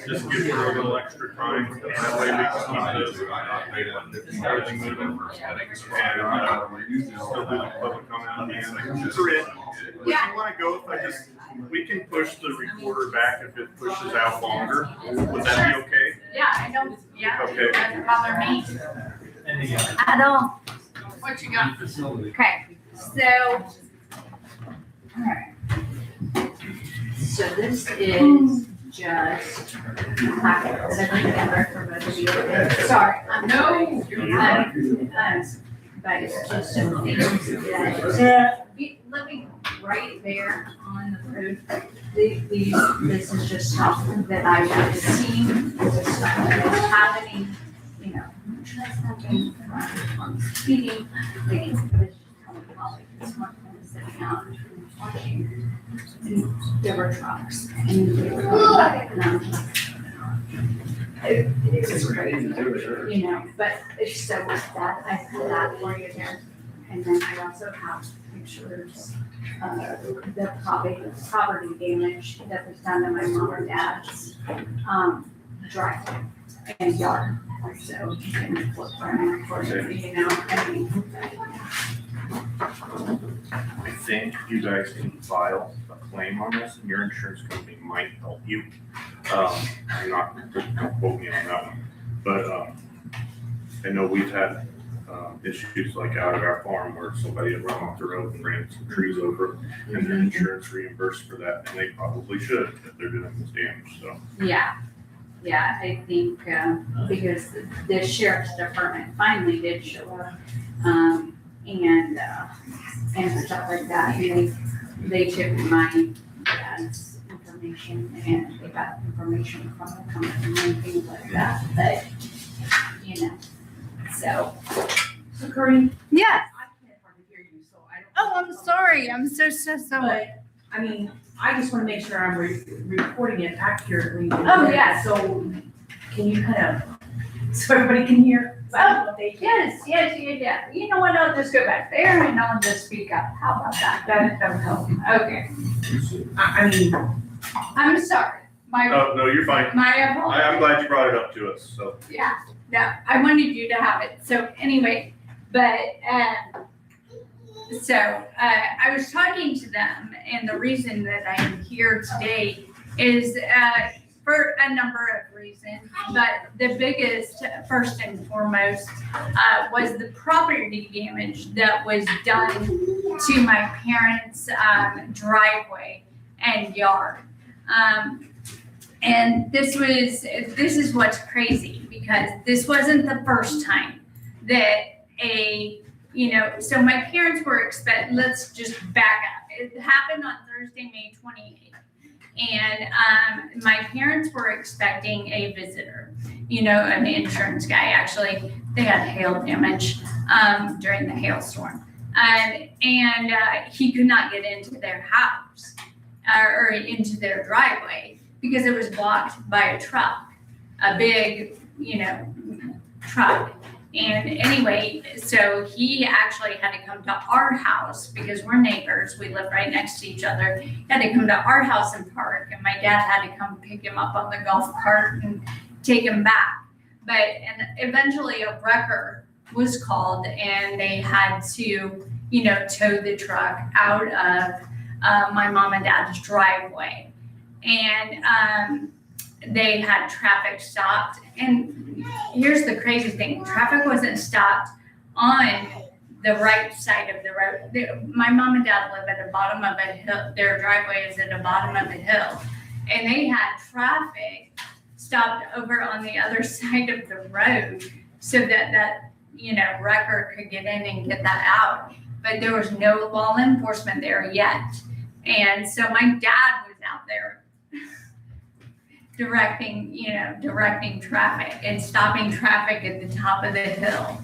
just give her a little extra time, that way we can keep everything moving. And, still do the public comment. Corinne, would you wanna go if I just, we can push the recorder back if it pushes out longer, would that be okay? Yeah, I don't, yeah, Okay. it doesn't bother me. I don't, What you got? okay, so, alright. So this is just packets that I together for both of you. Sorry, No. but it's just some things that, living right there on the road. This is just stuff that I have seen, this stuff that I have any, you know, trespassing on speeding, like, this one was sitting out watching, and there were trucks, and they were going by, and it was crazy, you know, but it's so with that, I put that for you there. And then I also have pictures of the property damage that was done to my mom and dad's, driveway and yard. So you can look for it, you know, I mean. I think you guys can file a claim on this, and your insurance company might help you. I'm not, don't quote me on that one, but, I know we've had, issues like out at our farm where somebody had run off the road and ran some trees over, and their insurance reimbursed for that, and they probably should if they're doing this damage, so. Yeah, I think, because the sheriff's department finally did show up, and stuff like that, and they took my dad's information, and they got information from the company and things like that, but, you know, so. Corinne? Yes. I can't hardly hear you, so I don't. Oh, I'm sorry. I'm so. But, I mean, I just wanna make sure I'm reporting it accurately. Oh, yes. So can you kind of, so everybody can hear? Yes. You know what, I'll just go back there and I'll just speak up. How about that? That would help. Okay, I mean, I'm sorry. No, you're fine. My apologies. I'm glad you brought it up to us, so. Yeah, no, I wanted you to have it. So anyway, but, I was talking to them, and the reason that I'm here today is, for a number of reasons, but the biggest, first and foremost, was the property damage that was done to my parents' driveway and yard. And this is what's crazy, because this wasn't the first time that so my parents were let's just back up. It happened on Thursday, May 28th. And my parents were expecting a visitor, an insurance guy. Actually, they had hail damage during the hailstorm. And he could not get into their house or into their driveway because it was blocked by a truck, a big, truck. And anyway, so he actually had to come to our house because we're neighbors. We live right next to each other. He had to come to our house and park, and my dad had to come pick him up on the golf cart and take him back. And eventually a wrecker was called, and they had to, tow the truck out of my mom and dad's driveway. And they had traffic stopped. And here's the crazy thing. Traffic wasn't stopped on the right side of the road. My mom and dad live at the bottom of a hill. Their driveway is at the bottom of a hill. And they had traffic stopped over on the other side of the road so that wrecker could get in and get that out. But there was no law enforcement there yet. And so my dad was out there directing traffic and stopping traffic at the top of the hill.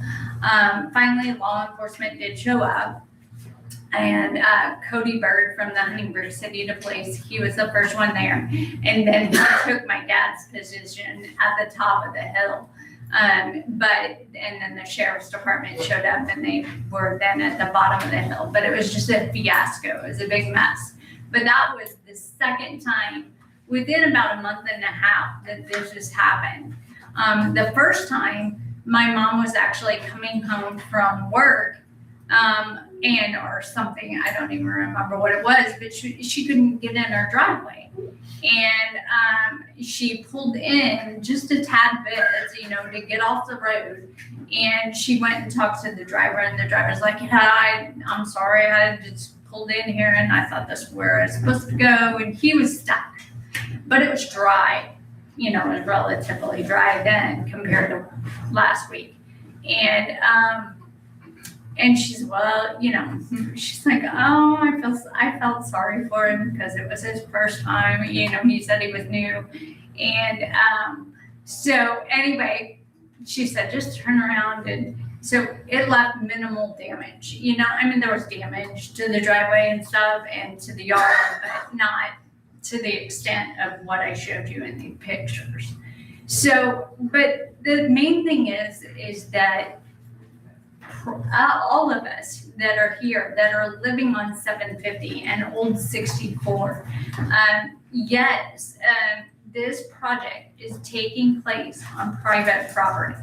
Finally, law enforcement did show up, and Cody Bird from the Huntingburg City Police, he was the first one there, and then he took my dad's position at the top of the hill. And then the sheriff's department showed up, and they were then at the bottom of the hill. But it was just a fiasco. It was a big mess. But that was the second time within about a month and a half that this has happened. The first time, my mom was actually coming home from work, or something, I don't even remember what it was, but she couldn't get in her driveway. And she pulled in just a tad bit, to get off the road. And she went and talked to the driver, and the driver's like, yeah, I'm sorry, I just pulled in here and I thought this is where I was supposed to go. And he was stuck. But it was dry, it was relatively dry then compared to last week. And she's, she's like, oh, I felt sorry for him because it was his first time, he said he was new. And so anyway, she said, just turn around. And so it left minimal damage, there was damage to the driveway and stuff and to the yard, but not to the extent of what I showed you in the pictures. So, but the main thing is that all of us that are here, that are living on 750 and Old 64, this project is taking place on private property.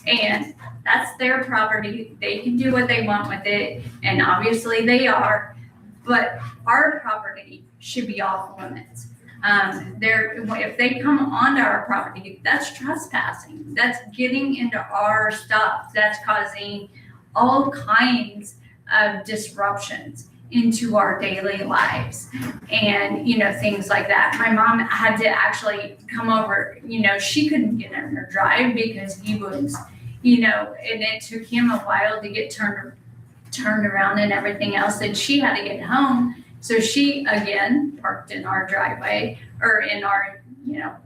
And that's their property. They can do what they want with it, and obviously they are, but our property should be off limits. If they come onto our property, that's trespassing. That's getting into our stuff. That's causing all kinds of disruptions into our daily lives and, things like that. My mom had to actually come over, she couldn't get in her drive because he was, and it took him a while to get turned around and everything else. And she had to get home. So she, again, parked in our driveway or in our,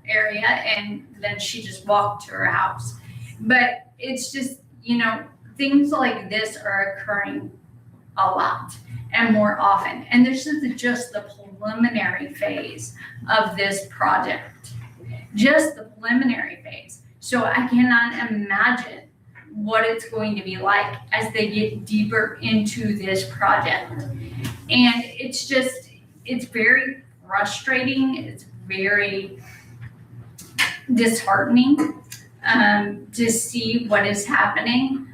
area, and then she just walked to her house. But it's just, things like this are occurring a lot and more often. And this isn't just the preliminary phase of this project. Just the preliminary phase. So I cannot imagine what it's going to be like as they get deeper into this project. And it's very frustrating. It's very disheartening to see what is happening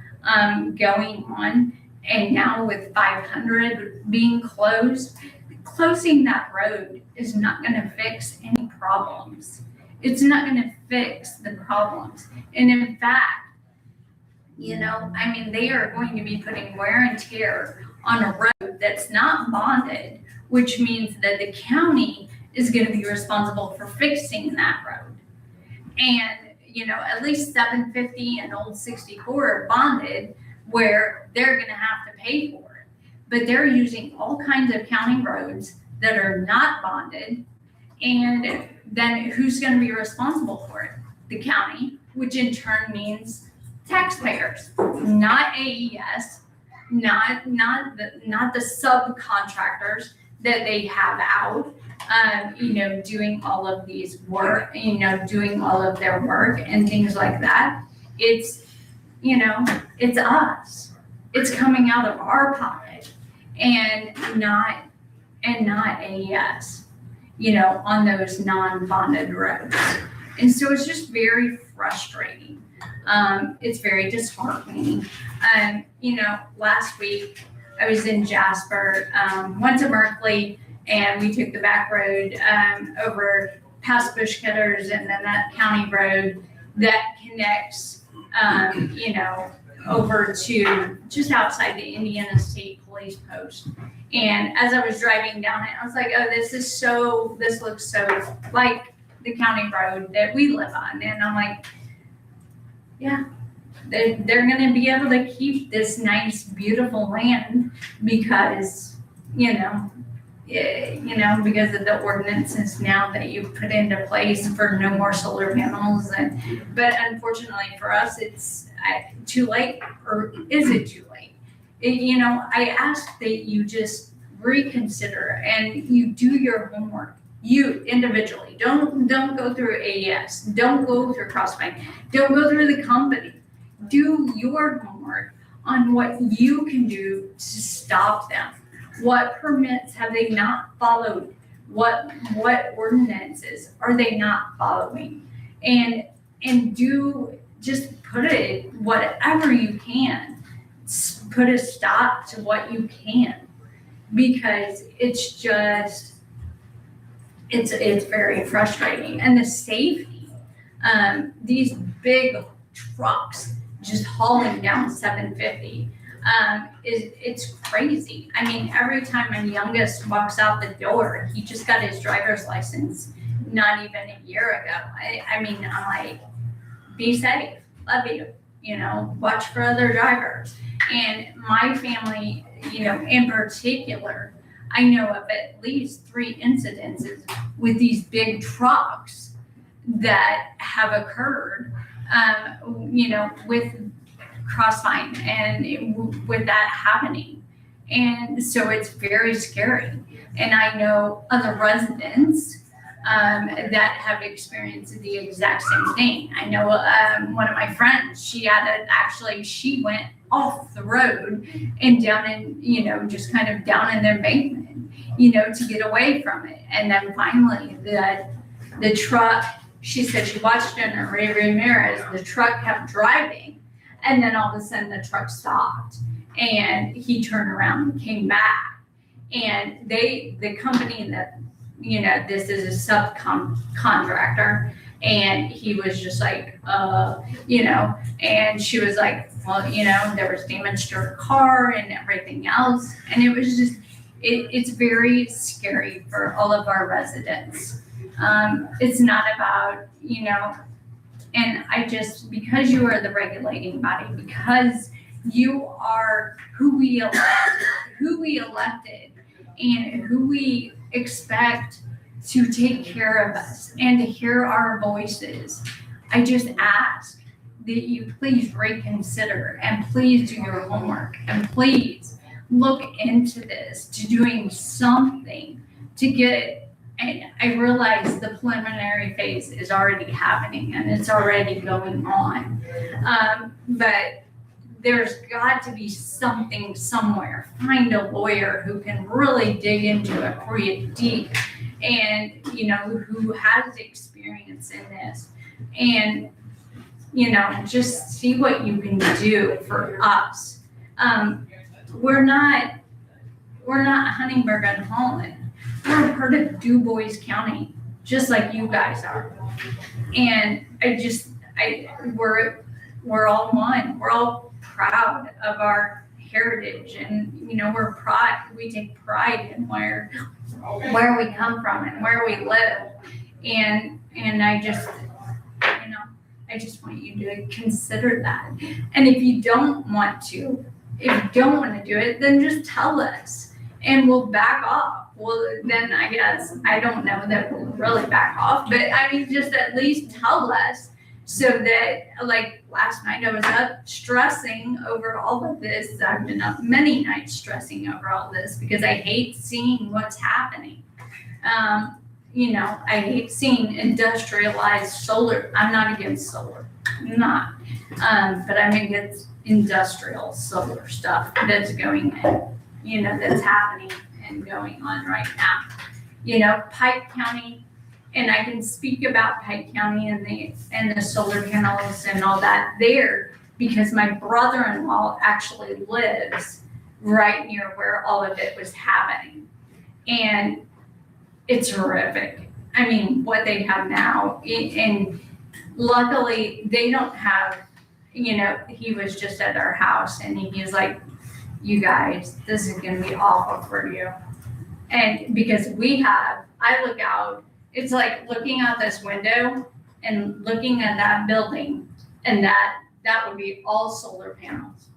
going on. And now with 500 being closed, closing that road is not going to fix any problems. It's not going to fix the problems. And in fact, they are going to be putting wear and tear on a road that's not bonded, which means that the county is going to be responsible for fixing that road. And, at least 750 and Old 64 are bonded, where they're going to have to pay for it. But they're using all kinds of county roads that are not bonded. And then who's going to be responsible for it? The county, which in turn means taxpayers, not AES, not the subcontractors that they have out, doing all of these work, doing all of their work and things like that. It's us. It's coming out of our pocket and not AES, on those non-bonded roads. And so it's just very frustrating. It's very disheartening. Last week I was in Jasper, went to Merkley, and we took the back road over past Bush Cutters and then that county road that connects, over to just outside the Indiana State Police Post. And as I was driving down it, I was like, oh, this looks so like the county road that we live on. And I'm like, yeah, they're going to be able to keep this nice, beautiful land because, because of the ordinances now that you've put into place for no more solar panels. But unfortunately for us, it's too late, or is it too late? I ask that you just reconsider and you do your homework. You individually, don't go through AES, don't go through Crossbank, don't go through the company. Do your homework on what you can do to stop them. What permits have they not followed? What ordinances are they not following? And just put it, whatever you can, put a stop to what you can, because it's very frustrating. And the safety, these big trucks just hauling down 750, it's crazy. Every time my youngest walks out the door, he just got his driver's license not even a year ago. I'm like, be safe, love you, watch for other drivers. And my family, in particular, I know of at least 3 incidences with these big trucks that have occurred, with Crossvine and with that happening. And so it's very scary. And I know other residents that have experienced the exact same thing. I know one of my friends, she went off the road and down in, just kind of down in the embankment, to get away from it. And then finally the truck, she said she watched it in her rearview mirror as the truck kept driving. And then all of a sudden the truck stopped and he turned around and came back. And the company that, this is a subcontractor, and he was just like, and she was like, well, there was damage to her car and everything else. And it was just, it's very scary for all of our residents. It's not about, and because you are the regulating body, because you are who we elected and who we expect to take care of us and to hear our voices, I just ask that you please reconsider and please do your homework and please look into this, to doing something to get, and I realize the preliminary phase is already happening and it's already going on. But there's got to be something somewhere. Find a lawyer who can really dig into it for you deep and, you know, who has experience in this. And, you know, just see what you can do for us. We're not Huntingburg and Holland. We're part of Du Bois County, just like you guys are. And we're all one. We're all proud of our heritage, and you know, we take pride in where we come from and where we live. And I just want you to consider that. And if you don't want to do it, then just tell us and we'll back off. Well, then I guess, I don't know that we'll really back off, but I mean, just at least tell us so that, like last night I was up stressing over all of this. I've been up many nights stressing over all this because I hate seeing what's happening. You know, I hate seeing industrialized solar. I'm not against solar, I'm not. But I'm against industrial solar stuff that's going in, you know, that's happening and going on right now. You know, Pike County, and I can speak about Pike County and the solar panels and all that there because my brother-in-law actually lives right near where all of it was happening. And it's horrific. I mean, what they have now, and luckily they don't have, you know, he was just at our house and he was like, you guys, this is gonna be awful for you. And because I look out, it's like looking out this window and looking at that building, and that would be all solar panels.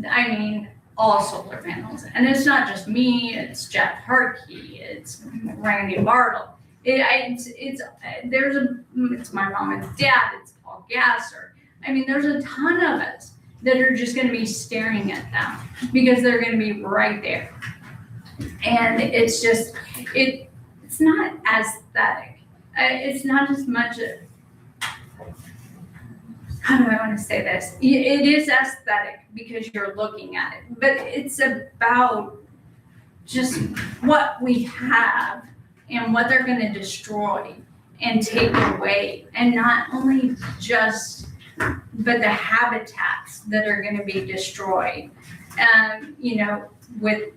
I mean, all solar panels. And it's not just me, it's Jeff Harkey, it's Randy Bartle. It's my mom and dad, it's Paul Gasser. I mean, there's a ton of us that are just gonna be staring at them because they're gonna be right there. And it's just, it's not aesthetic. It's not as much, how do I want to say this? It is aesthetic because you're looking at it, but it's about just what we have and what they're going to destroy and take away. And not only just, but the habitats that are going to be destroyed, you know, with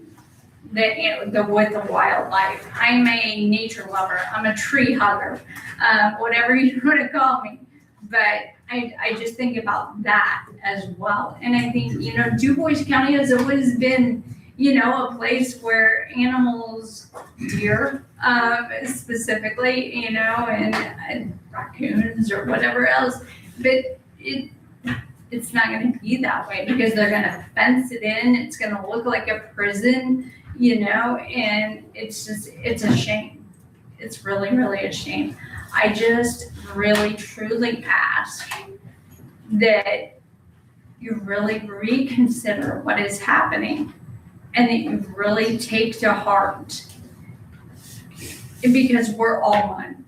the wildlife. I'm a nature lover. I'm a tree hugger, whatever you want to call me. But I just think about that as well. And I think, you know, Du Bois County has always been, you know, a place where animals, deer specifically, you know, and raccoons or whatever else. But it's not going to be that way because they're going to fence it in. It's going to look like a prison. You know, and it's a shame. It's really, really a shame. I just really, truly ask that you really reconsider what is happening and that you really take to heart, because we're all one.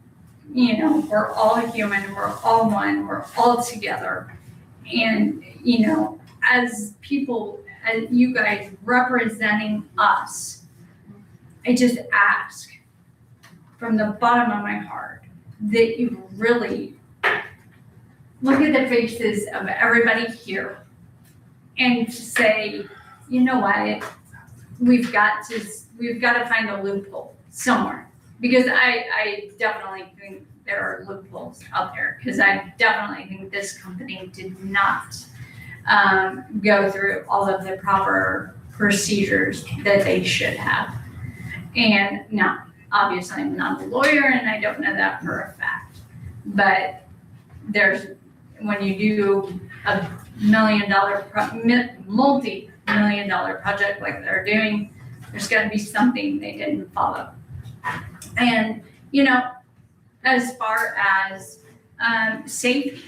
You know, we're all human, we're all one, we're all together. And, you know, as people, and you guys representing us, I just ask from the bottom of my heart that you really look at the faces of everybody here and say, you know what, we've got to find a loophole somewhere, because I definitely think there are loopholes out there, because I definitely think this company did not go through all of the proper procedures that they should have. And now, obviously, I'm not a lawyer and I don't know that for a fact, but when you do a multi-million dollar project like they're doing, there's got to be something they didn't follow. And, you know, as far as safety,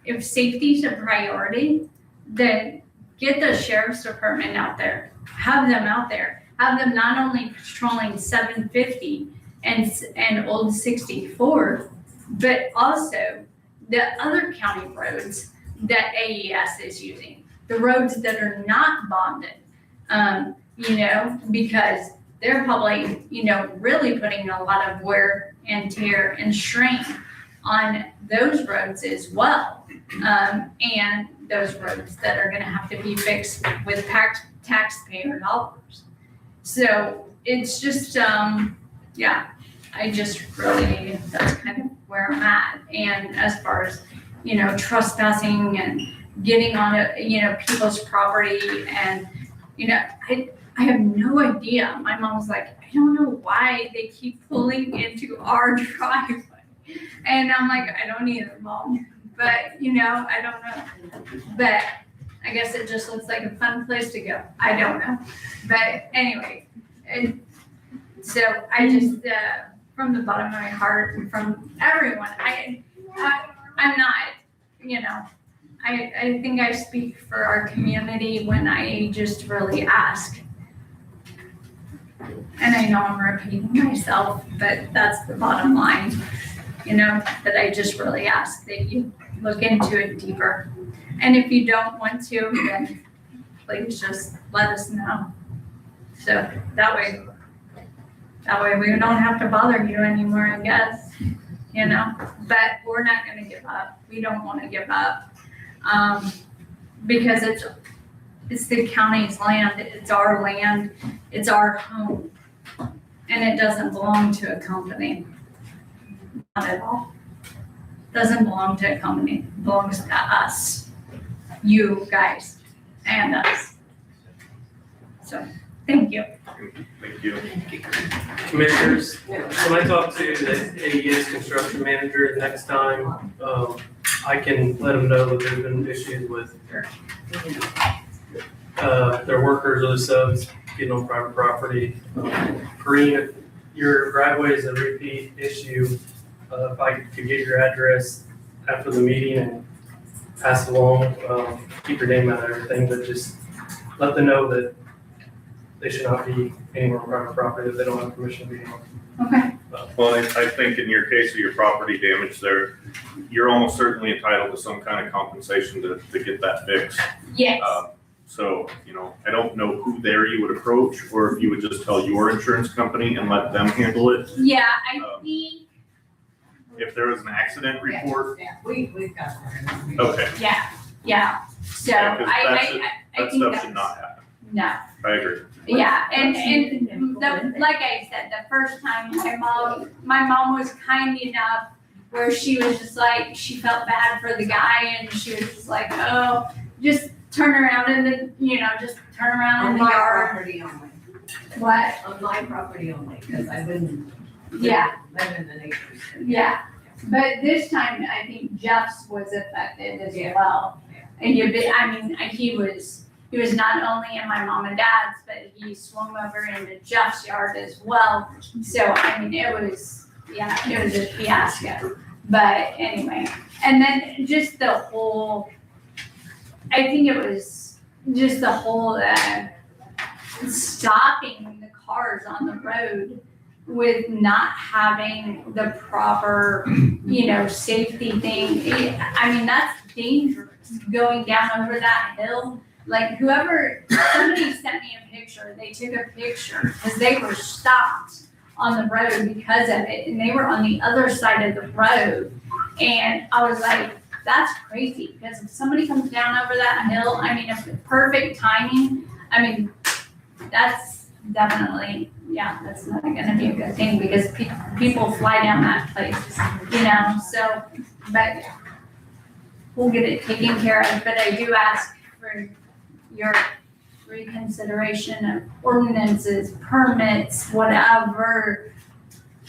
if safety is a priority, then get the sheriff's department out there, have them out there, have them not only patrolling 750 and Old 64, but also the other county roads that AES is using, the roads that are not bonded, because they're probably, really putting a lot of wear and tear and strain on those roads as well. And those roads that are gonna have to be fixed with taxpayer dollars. So it's just, I just really, that's kind of where I'm at. And as far as, trespassing and getting on, people's property and, I have no idea. My mom was like, I don't know why they keep pulling into our driveway. And I'm like, I don't either, Mom. But, I don't know. But I guess it just looks like a fun place to go. I don't know. But anyway, and so I just, from the bottom of my heart and from everyone, I'm not, I think I speak for our community when I just really ask. And I know I'm repeating myself, but that's the bottom line, that I just really ask that you look into it deeper. And if you don't want to, then please just let us know. So that way we don't have to bother you anymore, I guess, but we're not gonna give up. We don't wanna give up. Because it's the county's land, it's our home, and it doesn't belong to a company. Not at all. Doesn't belong to a company, it belongs to us, you guys, and us. So, thank you. Thank you. Commissioners, when I talk to the AES construction manager next time, I can let them know that there's been issues with their workers or the subs getting on private property. Karina, your driveway is a repeat issue. If I could get your address after the meeting and pass it along, keep your name out of everything, but just let them know that they should not be anywhere on private property if they don't have permission to be on. Okay. Well, I think in your case of your property damage there, you're almost certainly entitled to some kind of compensation to get that fixed. Yes. So, I don't know who there you would approach, or if you would just tell your insurance company and let them handle it. Yeah, I think. If there was an accident report. Yeah, we've got one. Okay. Yeah. So Yeah, 'cause I that think stuff that's. should not happen. No. I agree. Yeah, and like I said, the first time my mom was kind enough where she was just like, she felt bad for the guy and she was just like, oh, just turn around in the, just turn around in On the my yard. property only. What? On my property only, because I wouldn't. Yeah. Live in the neighbors. Yeah, but this time I think Jeff's was affected as well. And he was not only in my mom and dad's, but he swung over into Jeff's yard as well. So, it was a fiasco. But anyway, and then just the whole, I think it was just the whole stopping the cars on the road with not having the proper, safety thing. That's dangerous going down over that hill. Like somebody sent me a picture, they took a picture because they were stopped on the road because of it and they were on the other side of the road. And I was like, that's crazy because if somebody comes down over that hill, if the perfect timing, that's definitely, that's not gonna be a good thing because people fly down that place, so, but we'll get it taken care of, but I do ask for your reconsideration of ordinances, permits, whatever.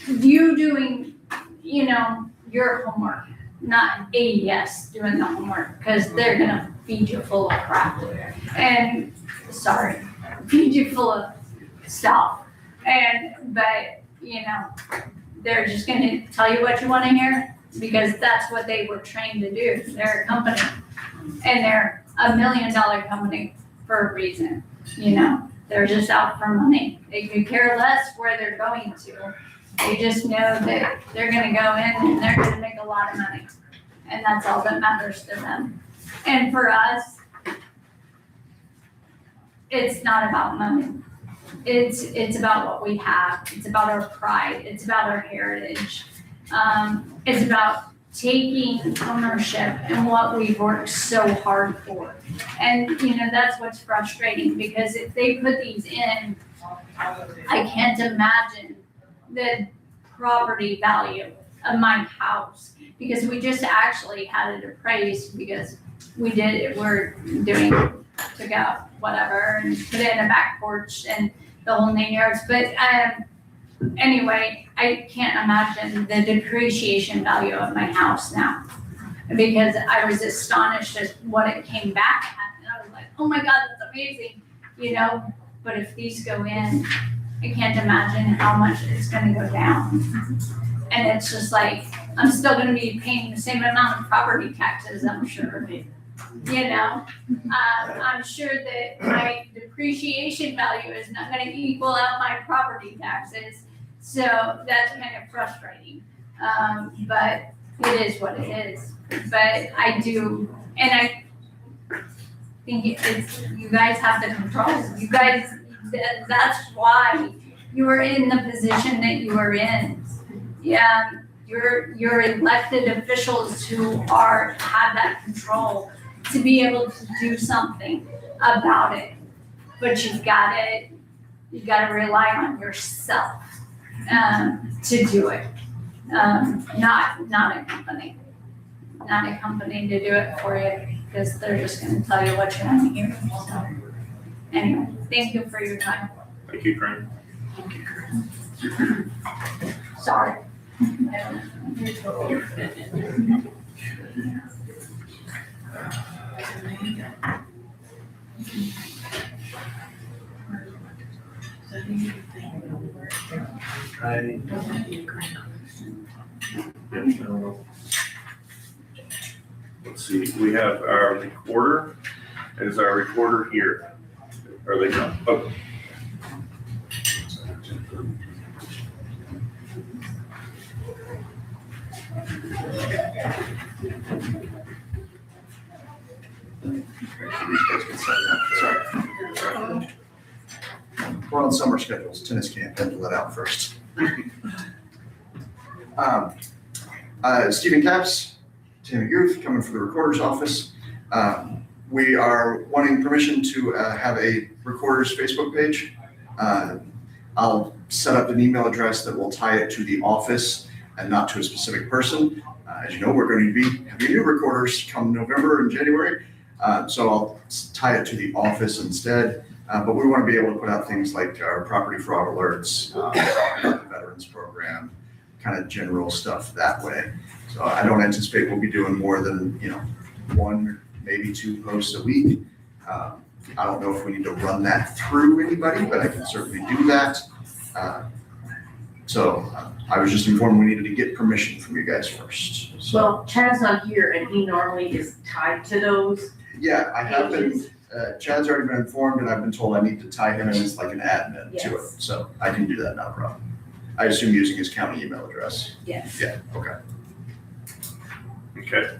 You doing, your homework, not AES doing the homework, because they're gonna feed you full of crap. And, feed you full of stuff. But, they're just gonna tell you what you wanna hear, because that's what they were trained to do. They're a company, and they're $1 million company for a reason, They're just out for money. They could care less where they're going to. They just know that they're gonna go in and they're gonna make a lot of money. And that's all that matters to them. And for us, it's not about money. It's about what we have. It's about our pride. It's about our heritage. It's about taking ownership in what we've worked so hard for. And, you know, that's what's frustrating, because if they put these in, I can't imagine the property value of my house, because we just actually had it appraised, because we're doing, took out whatever and put it in a back porch and the whole 9 yards. But anyway, I can't imagine the depreciation value of my house now, because I was astonished at what it came back at. And I was like, oh my God, that's amazing, you know? But if these go in, I can't imagine how much it's gonna go down. And it's just like, I'm still gonna be paying the same amount of property taxes, I'm sure. You know, I'm sure that my depreciation value is not gonna equal out my property taxes. So that's kind of frustrating. But it is what it is. But I do, and I think it's, you guys have the control. You guys, that's why you are in the position that you are in. Yeah, you're elected officials who have that control to be able to do something about it. But you've got to rely on yourself to do it. Not a company. Not a company to do it for you, because they're just gonna tell you what you want to hear. So, anyway, thank you for your time. Thank you, Corinne. Sorry. Let's see, we have our recorder. Is our recorder here? Are they not? Oh. Sorry. We're on summer schedules, tennis camp, had to let out first. Stephen Capps, Tammy Guth, coming from the recorder's office. We are wanting permission to have a recorder's Facebook page. I'll set up an email address that will tie it to the office and not to a specific person. As you know, we're going to be having new recorders come November and January. So I'll tie it to the office instead. But we want to be able to put out things like our property fraud alerts, the veterans program, kind of general stuff that way. So I don't anticipate we'll be doing more than, one, maybe two posts a week. I don't know if we need to run that through anybody, but I can certainly do that. So I was just informed we needed to get permission from you guys first. So, Well, Chad's not here and he normally is tied to those. yeah, I have been, Chad's already been informed and I've been told I need to tie him in as like an admin to it. Yes. So I can do that, not a problem. I assume using his county email address. Yes. Yeah, okay. Okay,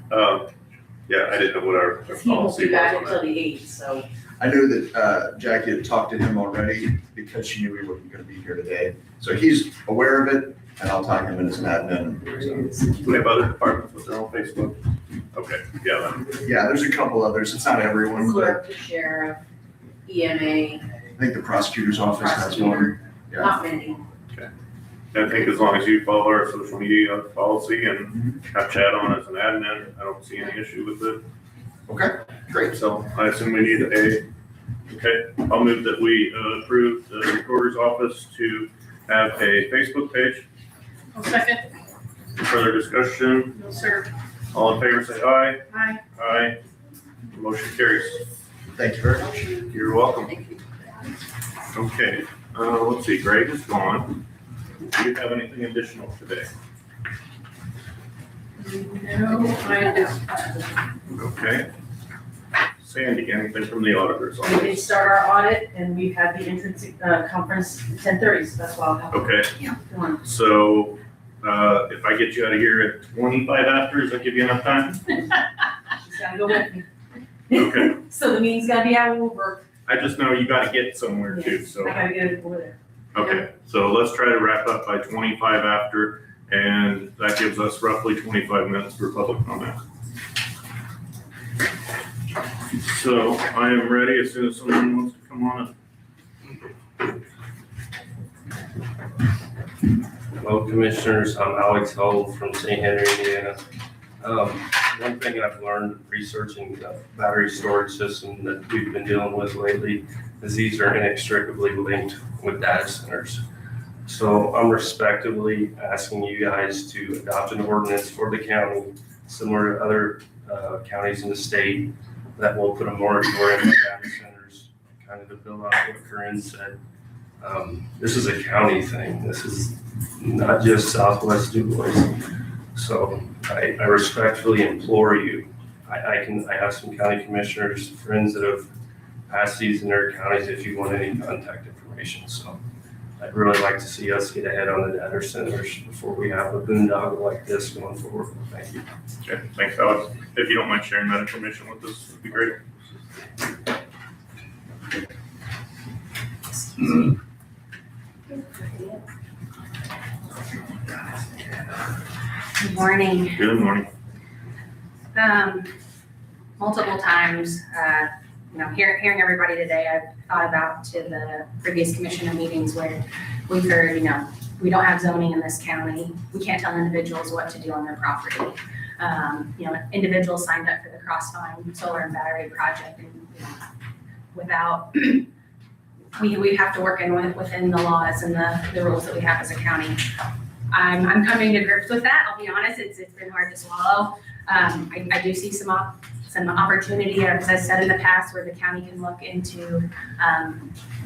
yeah, I didn't know what our He won't policy be was back on until that. the 8th, so. I knew that Jackie had talked to him already because she knew he wasn't gonna be here today. So he's aware of it and I'll tie him in as an admin. Do we have other departments with their own Facebook? Okay, yeah, then. Yeah, there's a couple others. It's not everyone, but Clerk, the sheriff, EMA, I think the prosecutor's office has one. Yeah. not many. I think as long as you follow our social media policy and have Chad on as an admin, I don't see any issue with it. Okay, great. So I assume we need okay, I'll move that we approve the recorder's office to have a Facebook page. I'll second. Further discussion? No, sir. All in favor, say aye. Aye. Aye. Motion carries. Thank you very much. You're welcome. Okay, let's see, Greg is gone. Do you have anything additional today? No, I don't. Okay. Sandy, anything from the auditor's We did office? start our audit and we've had the entrance, conference at 10:30, so that's why I'll have. Okay, Yeah. Come on. so, if I get you out of here at 25 after, does that give you enough time? She's gotta go with me. Okay, So the meeting's gotta be out of Woodburg. I just know you gotta get somewhere too, so. I gotta get it over there. Okay, so let's try to wrap up by 25 after, and that gives us roughly 25 minutes for public comment. So I am ready as soon as someone wants to come on up. Hello, Commissioners. I'm Alex Hull from St. Henry, Indiana. One thing I've learned researching the battery storage system that we've been dealing with lately is these are inextricably linked with data centers. So I'm respectively asking you guys to adopt an ordinance for the county, similar to other counties in the state, that will put a moratorium on data centers, kind of to build out what Corinne said. This is a county thing. This is not just Southwest DuBois. So I respectfully implore you. I have some county commissioners, friends that have passed these in their counties if you want any contact information. So I'd really like to see us get ahead on the data centers before we have a boondoggle like this going forward. Thank you. Okay, thanks, Alex. If you don't mind sharing that information with us, it'd be great. Good morning. Good morning. Multiple times, hearing everybody today, I've thought about to the previous commissioner meetings where we've heard, we don't have zoning in this county. We can't tell individuals what to do on their property. Individuals signed up for the Crossvine Solar and Battery Project and without, we have to work within the laws and the rules that we have as a county. I'm coming to grips with that. I'll be honest, it's been hard to swallow. I do see some opportunity, as I said in the past, where the county can look into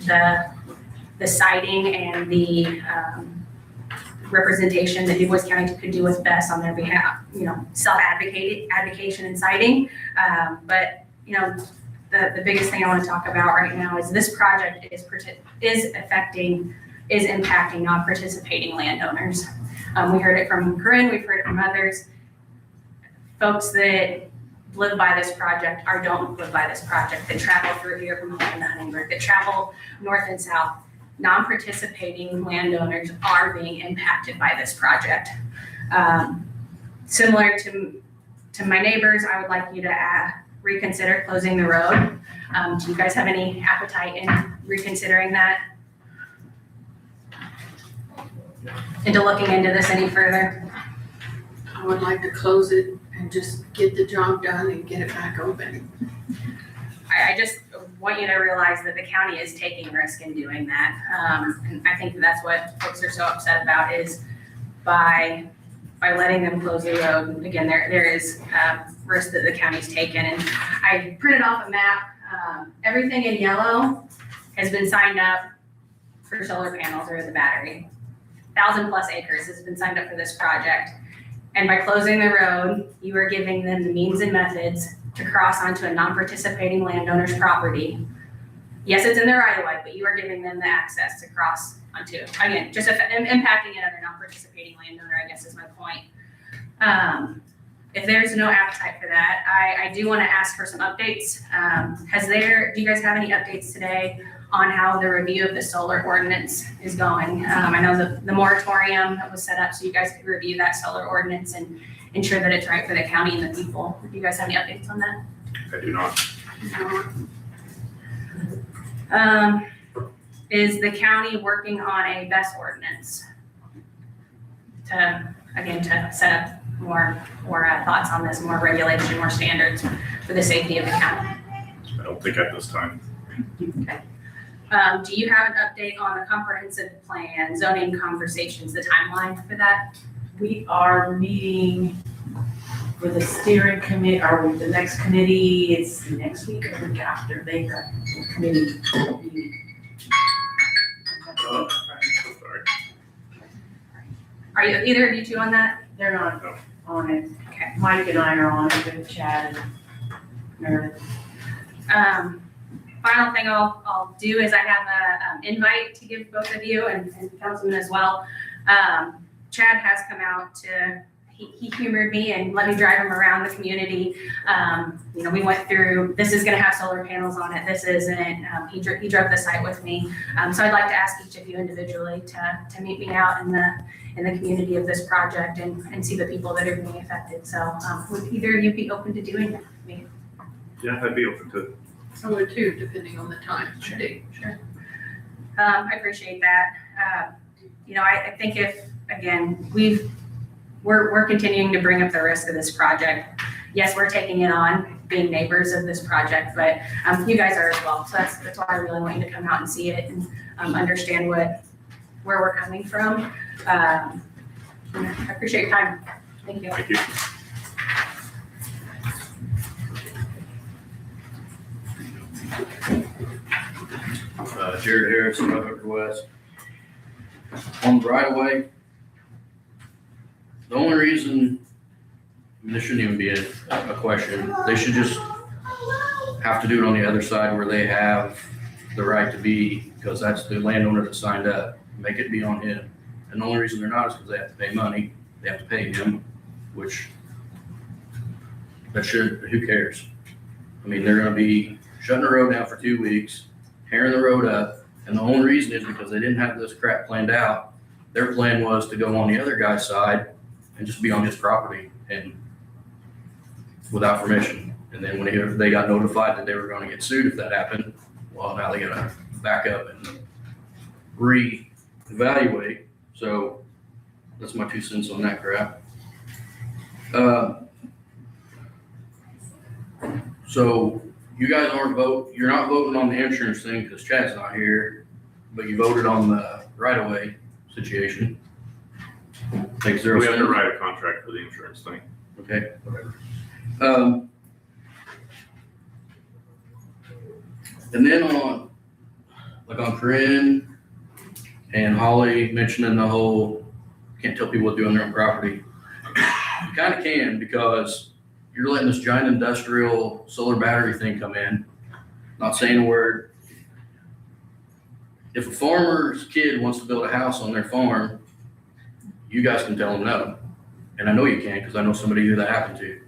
the siting and the representation that DuBois County could do what's best on their behalf. Self-advocation and siting. But the biggest thing I want to talk about right now is this project is impacting non-participating landowners. We heard it from Corinne, we've heard it from others. Folks that live by this project or don't live by this project, that travel through here from Lincoln to Huntingburg, that travel north and south, non-participating landowners are being impacted by this project. Similar to my neighbors, I would like you to reconsider closing the road. Do you guys have any appetite in reconsidering that? Into looking into this any further? I would like to close it and just get the job done and get it back open. I just want you to realize that the county is taking risk in doing that. And I think that's what folks are so upset about is by letting them close the road. Again, there is risk that the county's taken. And I printed off a map. Everything in yellow has been signed up for solar panels or the battery. 1,000+ acres has been signed up for this project. And by closing the road, you are giving them the means and methods to cross onto a non-participating landowner's property. Yes, it's in their right of way, but you are giving them the access to cross onto, again, just impacting another non-participating landowner, I guess is my point. If there's no appetite for that, I do want to ask for some updates. Do you guys have any updates today on how the review of the solar ordinance is going? I know the moratorium that was set up so you guys could review that solar ordinance and ensure that it's right for the county and the people. Do you guys have any updates on that? I do not. Is the county working on a BESS ordinance to set up more thoughts on this, more regulation, more standards for the safety of the county? I don't think at this time. Okay. Do you have an update on the comprehensive plan, zoning conversations, the timeline for that? We are meeting for the steering committee, or the next committee, it's next week or the week after, they've got a committee meeting. Sorry. Are you, either of you two on that? They're not on it. Okay. Mike and I are on it with Chad and Meredith. Final thing I'll do is I have a invite to give both of you and Councilman as well. Chad has come out to, he humored me and let me drive him around the community. We went through, this is gonna have solar panels on it, this isn't. He drove the site with me. So I'd like to ask each of you individually to meet me out in the community of this project and see the people that are being affected. So would either of you be open to doing that with me? Yeah, I'd be open to it. I would too, depending on the time. Sure. I appreciate that. I think if, again, we're continuing to bring up the risk of this project. Yes, we're taking it on, being neighbors of this project, but you guys are as well. So that's why I really want you to come out and see it and understand where we're coming from. I appreciate your time. Thank you. Thank you. Jared Harris, North West. On the right of way, the only reason, this shouldn't even be a question, they should just have to do it on the other side where they have the right to be, because that's the landowner that signed up, make it be on him. And the only reason they're not is because they have to pay money, they have to pay him, which who cares? I mean, they're gonna be shutting the road down for 2 weeks, tearing the road up, and the only reason is because they didn't have this crap planned out. Their plan was to go on the other guy's side and just be on his property and without permission. And then when they got notified that they were gonna get sued if that happened, well, now they gotta back up and reevaluate. So that's my 2 cents on that crap. So you guys you're not voting on the insurance thing because Chad's not here, but you voted on the right-of-way situation. Take 0 We have to cents. write a contract for the insurance thing. Okay, whatever. And then on Corinne and Holly mentioning the whole, can't tell people what to do on their own property. You kind of can, because you're letting this giant industrial solar battery thing come in, not saying a word. If a farmer's kid wants to build a house on their farm, you guys can tell them no. And I know you can, because I know somebody who that happened to,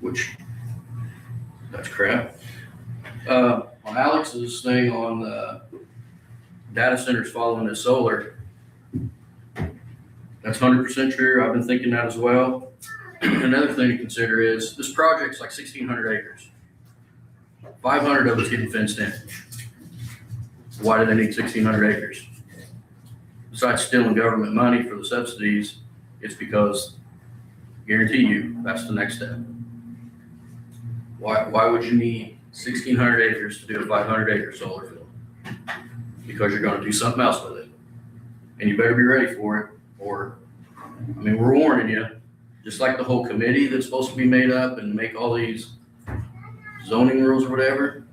which, that's crap. On Alex's thing on the data centers following the solar, that's 100% true. I've been thinking that as well. Another thing to consider is this project's like 1,600 acres. 500 of it's getting fenced in. Why do they need 1,600 acres? Besides stealing government money for the subsidies, it's because, guarantee you, that's the next step. Why would you need 1,600 acres to do a 500 acre solar field? Because you're gonna do something else with it. And you better be ready for it, or, I mean, we're warning you, just like the whole committee that's supposed to be made up and make all these zoning rules or whatever,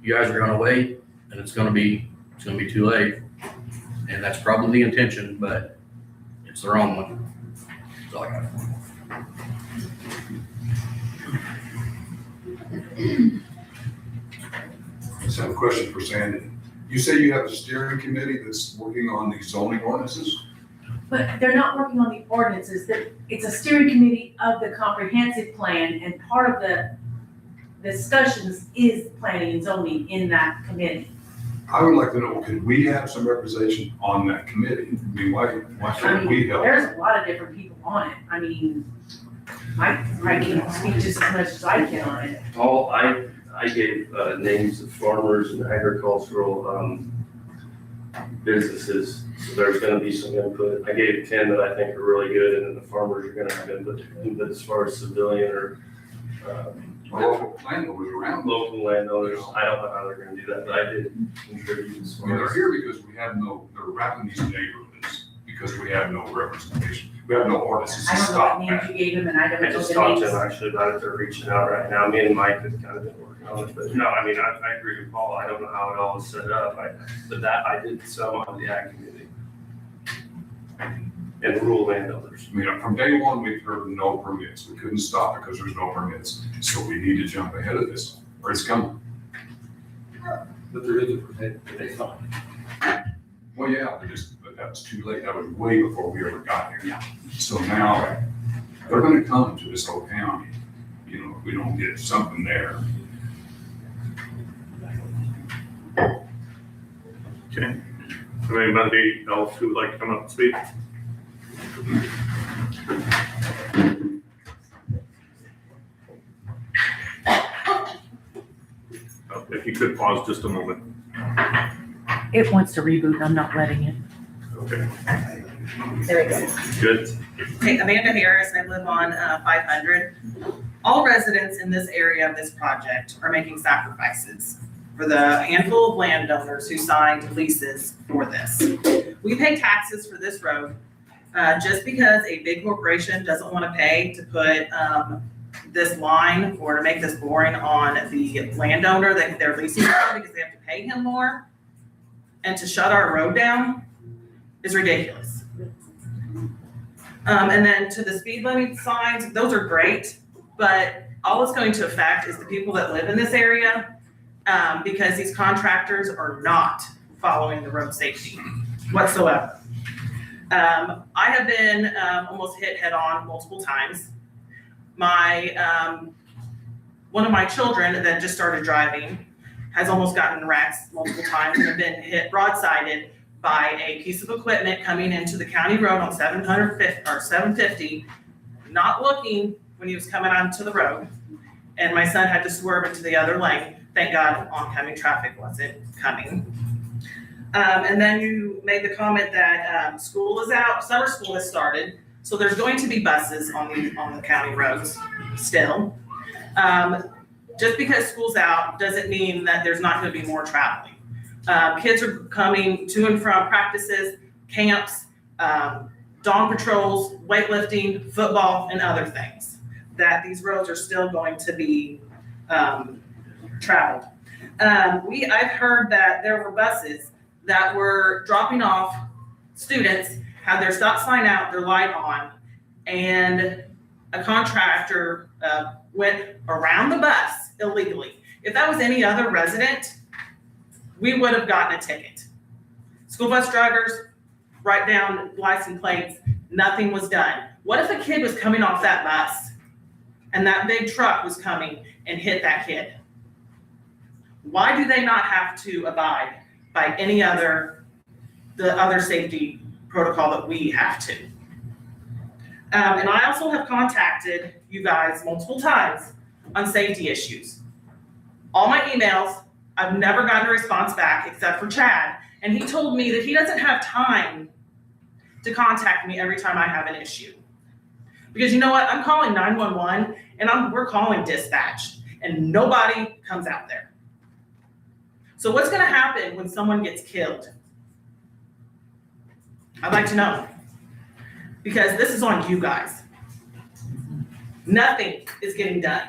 you guys are gonna wait, and it's gonna be too late. And that's probably the intention, but it's the wrong one. That's all I got. I just have a question for Sandy. You say you have a steering committee that's working on these zoning ordinances? But they're not working on the ordinances, it's a steering committee of the comprehensive plan, and part of the discussions is planning and zoning in that committee. I would like to know, could we have some representation on that committee? I mean, why shouldn't we help? There's a lot of different people on it, I mean, I can speak just as much as I can on it. I gave names of farmers and agricultural businesses, so there's gonna be some input. I gave 10 that I think are really good, and then the farmers are gonna have input. But as far as civilian or Local landowners around. local landowners, I don't know how they're gonna do that, but I did contribute as I mean, far they're as. here because they're wrapping these neighborhoods because we have no representation. We have no ordinances to I don't know stop what names that. you gave them, and I don't I know just the talked to names. them actually about it, they're reaching out right now, me and Mike have kind of been working on it, but no, I mean, I agree with Paul, I don't know how it all is set up, but that, I did some on the ag committee. And rural landowners. I mean, from day one, we've heard no permits. We couldn't stop because there's no permits. So we need to jump ahead of this. or it's coming. But there is a permit, they thought. Well, yeah, but that was too late. That was way before we ever got here. So now they're gonna come to this whole county, you know, if we don't get something there. Okay. So anybody else who would like to come up and speak? Oh, if you could pause just a moment. It wants to reboot, I'm not letting it. Okay, There we go. good. Okay, Amanda Harris, I live on 500. All residents in this area of this project are making sacrifices for the handful of landowners who signed leases for this. We pay taxes for this road just because a big corporation doesn't want to pay to put this line or to make this boring on the landowner that they're leasing from because they have to pay him more. And to shut our road down is ridiculous. And then to the speed limit signs, those are great, but all it's going to affect is the people that live in this area because these contractors are not following the road safety whatsoever. I have been almost hit head on multiple times. One of my children that just started driving has almost gotten wrecked multiple times and have been hit broadsided by a piece of equipment coming into the county road on 750, not looking when he was coming onto the road. And my son had to swerve into the other lane. Thank God oncoming traffic wasn't coming. And then you made the comment that school is out, summer school has started. So there's going to be buses on the county roads still. Just because school's out doesn't mean that there's not going to be more traveling. Kids are coming to and from practices, camps, dawn patrols, weightlifting, football, and other things. That these roads are still going to be traveled. I've heard that there were buses that were dropping off students, had their stop sign out, their light on, and a contractor went around the bus illegally. If that was any other resident, we would have gotten a ticket. School bus drivers, write down license plates, nothing was done. What if a kid was coming off that bus and that big truck was coming and hit that kid? Why do they not have to abide by the other safety protocol that we have to? And I also have contacted you guys multiple times on safety issues. All my emails, I've never gotten a response back except for Chad. And he told me that he doesn't have time to contact me every time I have an issue. Because you know what? I'm calling 911 and we're calling dispatch and nobody comes out there. So what's gonna happen when someone gets killed? I'd like to know. Because this is on you guys. Nothing is getting done.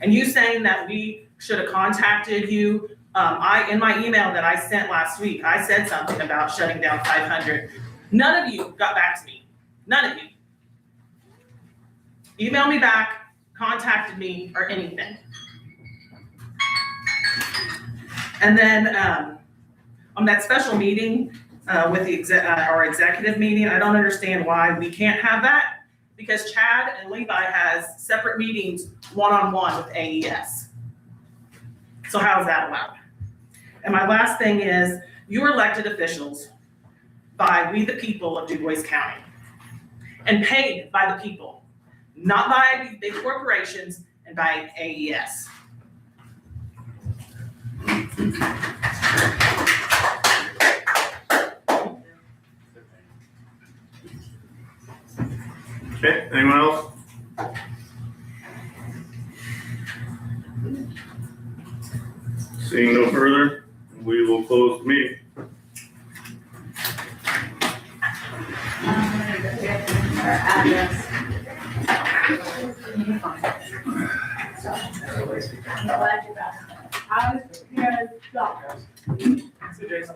And you saying that we should have contacted you, in my email that I sent last week, I said something about shutting down 500. None of you got back to me. None of you. Emailed me back, contacted me, or anything. And then on that special meeting with our executive meeting, I don't understand why we can't have that because Chad and Levi has separate meetings one-on-one with AES. So how is that allowed? And my last thing is, you're elected officials by we the people of Du Bois County and paid by the people, not by these big corporations and by AES. Okay, anyone else? Seeing no further, we will close the meeting. Our address. I'm glad you're back. I was prepared to stop. So Jason.